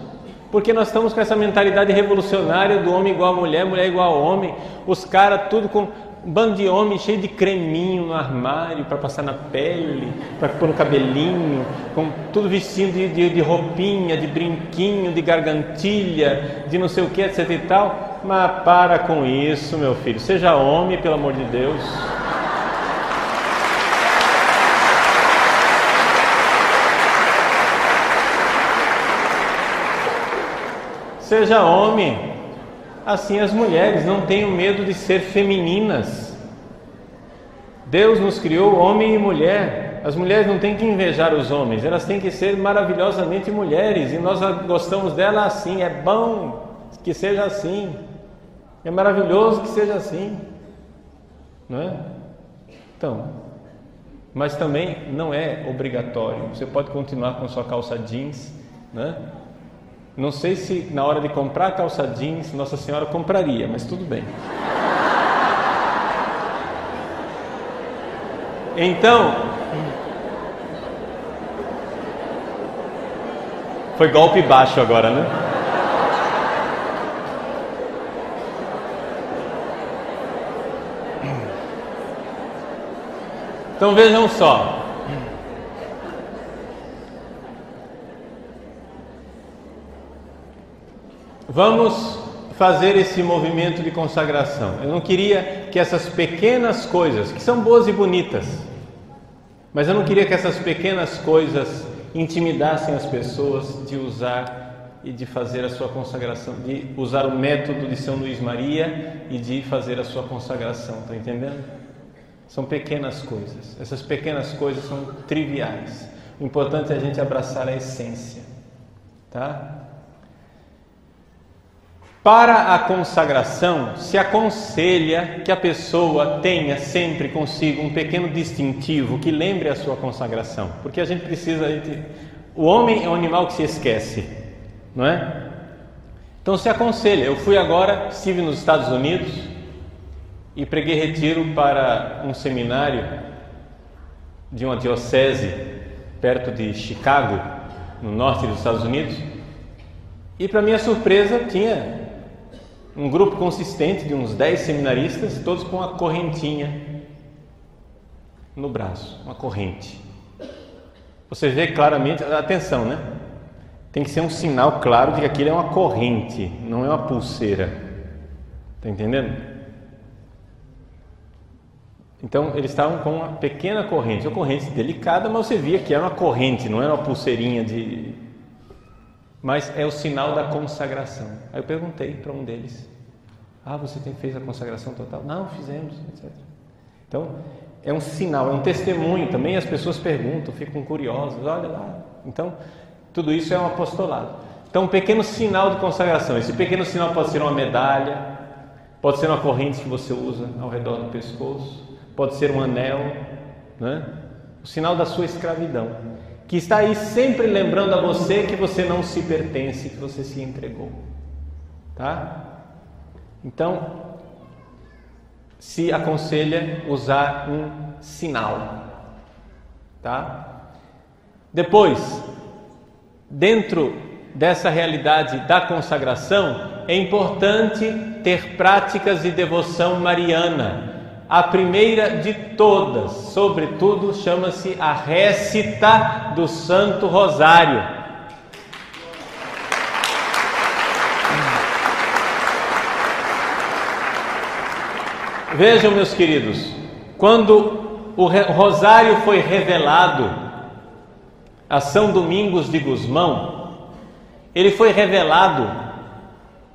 porque nós estamos com essa mentalidade revolucionária do homem igual a mulher, mulher igual ao homem, os caras tudo com um bando de homem cheio de creminho no armário para passar na pele, para pôr no cabelinho, com tudo vestido de roupinha, de brinquinho, de gargantilha, de não sei o que, etc e tal. Mas para com isso, meu filho, seja homem, pelo amor de Deus. Seja homem. Assim as mulheres, não tenham medo de ser femininas. Deus nos criou homem e mulher. As mulheres não têm que invejar os homens, elas têm que ser maravilhosamente mulheres, e nós gostamos dela assim. É bom que seja assim, é maravilhoso que seja assim, não é? Então, mas também não é obrigatório. Você pode continuar com sua calça jeans, né? Não sei se na hora de comprar calça jeans Nossa Senhora compraria, mas tudo bem. Então, foi golpe baixo agora, né? Então vejam só. Vamos fazer esse movimento de consagração. Eu não queria que essas pequenas coisas, que são boas e bonitas, mas eu não queria que essas pequenas coisas intimidassem as pessoas de usar e de fazer a sua consagração, de usar o método de São Luís Maria e de fazer a sua consagração. Estão entendendo? São pequenas coisas. Essas pequenas coisas são triviais. O importante é a gente abraçar a essência, tá? Para a consagração, se aconselha que a pessoa tenha sempre consigo um pequeno distintivo que lembre a sua consagração, porque a gente precisa... O homem é um animal que se esquece, não é? Então se aconselha. Eu estive nos Estados Unidos e preguei retiro para um seminário de uma diocese perto de Chicago, no norte dos Estados Unidos, e para minha surpresa tinha um grupo consistente de uns 10 seminaristas, todos com uma correntinha no braço, uma corrente. Você vê claramente, atenção, né? Tem que ser um sinal claro de que aquilo é uma corrente, não é uma pulseira. Está entendendo? Então eles estavam com uma pequena corrente, uma corrente delicada, mas você via que era uma corrente, não era uma pulseirinha de... Mas é o sinal da consagração. Aí eu perguntei para um deles: você fez a consagração total? Não, fizemos, etc. Então, é um sinal, é um testemunho. Também as pessoas perguntam, ficam curiosas, olha lá. Então, tudo isso é um apostolado. Então, um pequeno sinal de consagração. Esse pequeno sinal pode ser uma medalha, pode ser uma corrente que você usa ao redor do pescoço, pode ser um anel, né? O sinal da sua escravidão, que está aí sempre lembrando a você que você não se pertence, que você se entregou, tá? Então, se aconselha usar um sinal, tá? Depois, dentro dessa realidade da consagração, é importante ter práticas de devoção mariana. A primeira de todas, sobretudo, chama-se a récita do Santo Rosário. Vejam, meus queridos, quando o Rosário foi revelado a São Domingos de Gusmão, ele foi revelado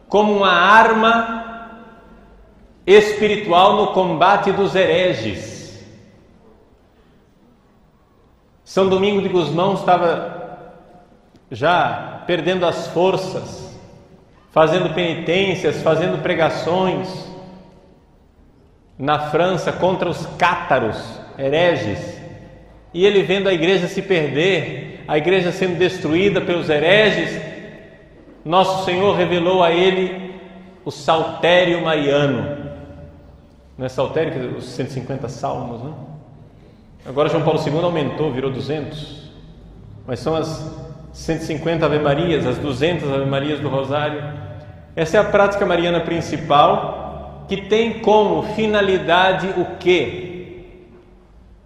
como uma arma espiritual no combate dos hereges. São Domingos de Gusmão estava já perdendo as forças, fazendo penitências, fazendo pregações na França contra os cátaros, hereges, e ele vendo a igreja se perder, a igreja sendo destruída pelos hereges, Nosso Senhor revelou a ele o saltério mariano. Não é saltério, que os 150 salmos, né? Agora João Paulo II aumentou, virou 200, mas são as 150 Ave-Marias, as 200 Ave-Marias do Rosário. Essa é a prática mariana principal, que tem como finalidade o quê?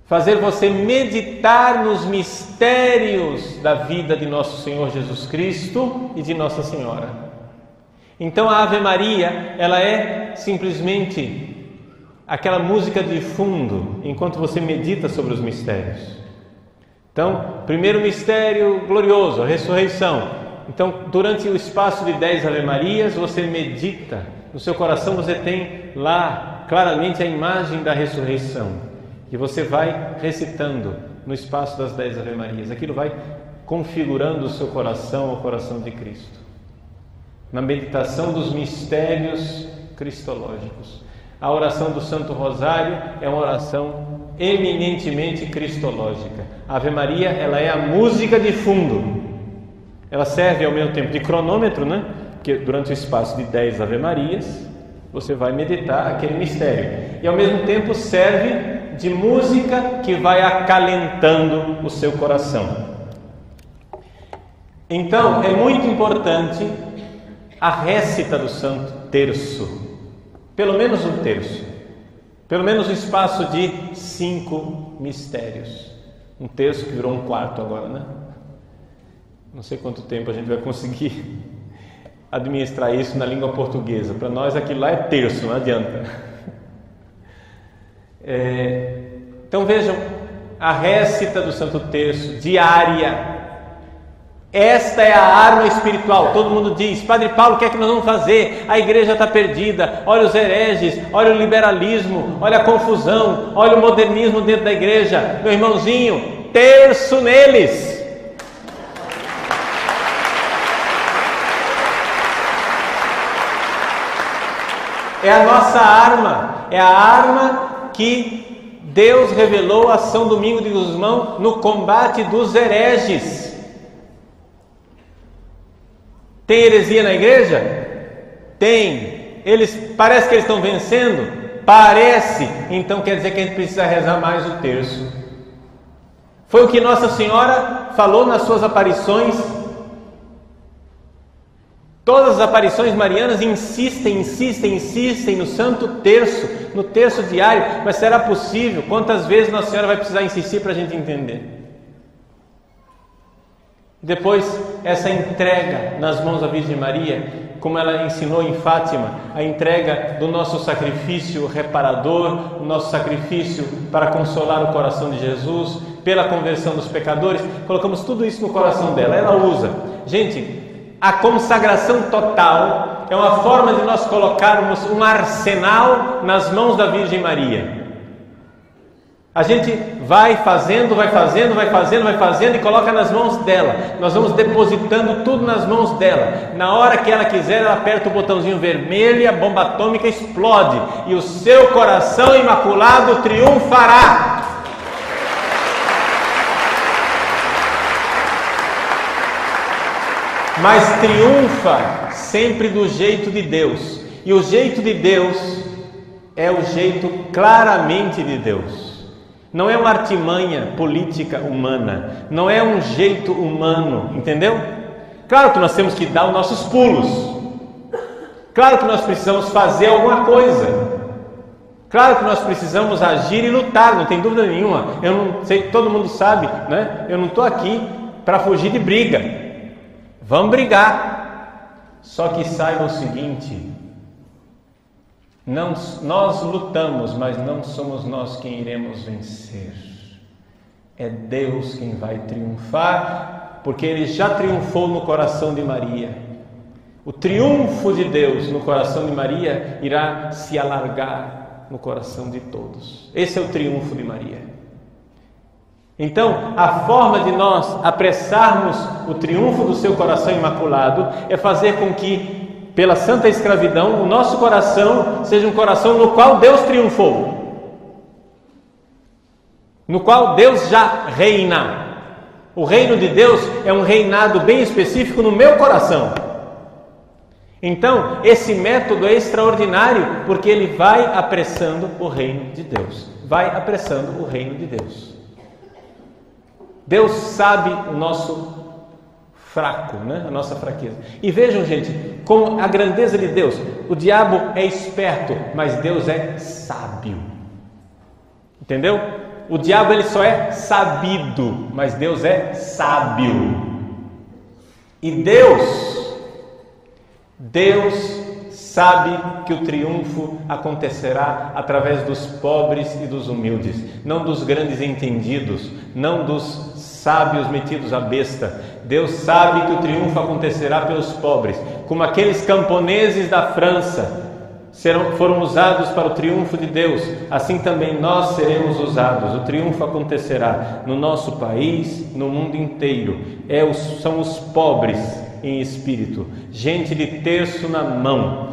Fazer você meditar nos mistérios da vida de nosso Senhor Jesus Cristo e de Nossa Senhora. Então a Ave Maria, ela é simplesmente aquela música de fundo enquanto você medita sobre os mistérios. Então, primeiro mistério glorioso, a ressurreição. Então, durante o espaço de 10 Ave-Marias, você medita, no seu coração você tem lá claramente a imagem da ressurreição, e você vai recitando no espaço das 10 Ave-Marias. Aquilo vai configurando o seu coração ao coração de Cristo, na meditação dos mistérios cristológicos. A oração do Santo Rosário é uma oração eminentemente cristológica. A Ave Maria, ela é a música de fundo. Ela serve ao mesmo tempo de cronômetro, né? Porque durante o espaço de 10 Ave Marias, você vai meditar aquele mistério. E ao mesmo tempo serve de música que vai acalentando o seu coração. Então, é muito importante a récita do Santo Terço. Pelo menos um terço, pelo menos um espaço de 5 mistérios. Um terço que virou um quarto agora, né? Não sei quanto tempo a gente vai conseguir administrar isso na língua portuguesa. Para nós aquilo lá é terço, não adianta. Então vejam, a récita do Santo Terço diária. Esta é a arma espiritual. Todo mundo diz: Padre Paulo, o que é que nós vamos fazer? A igreja está perdida, olha os hereges, olha o liberalismo, olha a confusão, olha o modernismo dentro da igreja. Meu irmãozinho, terço neles. É a nossa arma, é a arma que Deus revelou a São Domingos de Gusmão no combate dos hereges. Tem heresia na igreja? Tem. Parece que eles estão vencendo? Parece. Então quer dizer que a gente precisa rezar mais o terço. Foi o que Nossa Senhora falou nas suas aparições. Todas as aparições marianas insistem no Santo Terço, no terço diário. Mas será possível? Quantas vezes Nossa Senhora vai precisar insistir para a gente entender? Depois, essa entrega nas mãos da Virgem Maria, como ela ensinou em Fátima, a entrega do nosso sacrifício reparador, o nosso sacrifício para consolar o coração de Jesus, pela conversão dos pecadores, colocamos tudo isso no coração dela, ela usa. Gente, a consagração total é uma forma de nós colocarmos um arsenal nas mãos da Virgem Maria. A gente vai fazendo e coloca nas mãos dela. Nós vamos depositando tudo nas mãos dela. Na hora que ela quiser, ela aperta o botãozinho vermelho e a bomba atômica explode. E o seu coração imaculado triunfará. mas triunfa sempre do jeito de Deus. E o jeito de Deus é o jeito claramente de Deus. Não é uma artimanha política humana, não é um jeito humano, entendeu? Claro que nós temos que dar os nossos pulos, claro que nós precisamos fazer alguma coisa, claro que nós precisamos agir e lutar, não tem dúvida nenhuma. Eu não sei, todo mundo sabe, né? Eu não estou aqui para fugir de briga. Vamos brigar. Só que saiba o seguinte: nós lutamos, mas não somos nós quem iremos vencer. É Deus quem vai triunfar, porque Ele já triunfou no coração de Maria. O triunfo de Deus no coração de Maria irá se alargar no coração de todos. Esse é o triunfo de Maria. Então, a forma de nós apressarmos o triunfo do seu coração imaculado é fazer com que, pela santa escravidão, o nosso coração seja um coração no qual Deus triunfou, no qual Deus já reina. O reino de Deus é um reinado bem específico no meu coração. Então, esse método é extraordinário, porque ele vai apressando o reino de Deus. Vai apressando o reino de Deus. Deus sabe o nosso fraco, né? A nossa fraqueza. E vejam, gente, como a grandeza de Deus. O diabo é esperto, mas Deus é sábio. Entendeu? O diabo ele só é sabido, mas Deus é sábio. E Deus sabe que o triunfo acontecerá através dos pobres e dos humildes, não dos grandes entendidos, não dos sábios metidos à besta. Deus sabe que o triunfo acontecerá pelos pobres, como aqueles camponeses da França foram usados para o triunfo de Deus, assim também nós seremos usados. O triunfo acontecerá no nosso país, no mundo inteiro. São os pobres em espírito, gente de terço na mão.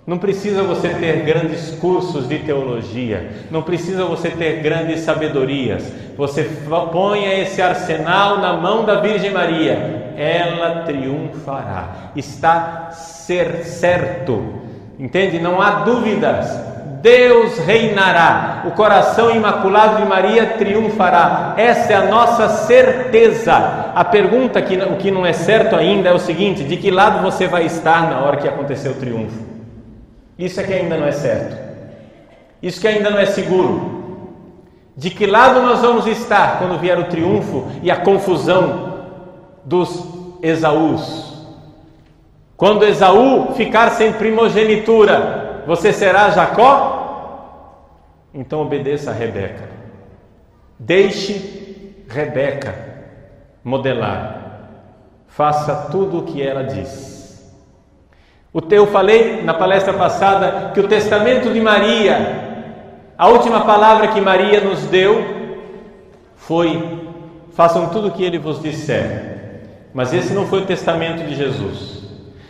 Não precisa você ter grandes cursos de teologia, não precisa você ter grandes sabedorias. Você ponha esse arsenal na mão da Virgem Maria, ela triunfará. Está certo, entende? Não há dúvidas. Deus reinará, o coração imaculado de Maria triunfará. Essa é a nossa certeza. A pergunta, o que não é certo ainda, é o seguinte: de que lado você vai estar na hora que acontecer o triunfo? Isso é que ainda não é certo, isso que ainda não é seguro. De que lado nós vamos estar quando vier o triunfo e a confusão dos Esaús? Quando Esaú ficar sem primogenitura, você será Jacó? Então obedeça a Rebeca. Deixe Rebeca modelar. Faça tudo o que ela diz. Eu falei na palestra passada que o testamento de Maria, a última palavra que Maria nos deu foi: façam tudo o que ele vos disser. Mas esse não foi o testamento de Jesus.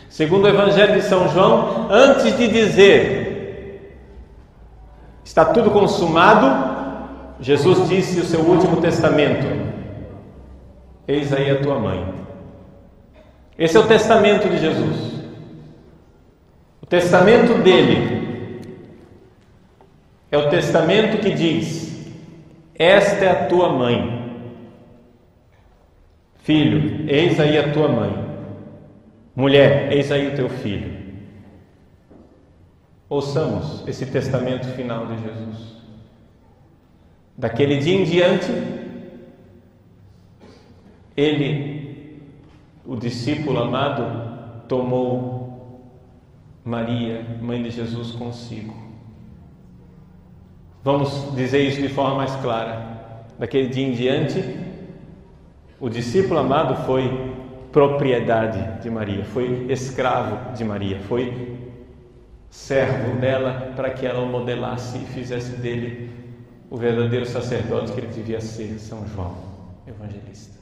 Segundo o Evangelho de São João, antes de dizer está tudo consumado, Jesus disse o seu último testamento: eis aí a tua mãe. Esse é o testamento de Jesus. O testamento dele é o testamento que diz: esta é a tua mãe. Filho, eis aí a tua mãe. Mulher, eis aí o teu filho. Ouçamos esse testamento final de Jesus. Daquele dia em diante, ele, o discípulo amado, tomou Maria, mãe de Jesus, consigo. Vamos dizer isso de forma mais clara. Daquele dia em diante, o discípulo amado foi propriedade de Maria, foi escravo de Maria, foi servo dela para que ela o modelasse e fizesse dele o verdadeiro sacerdote que ele devia ser, São João Evangelista.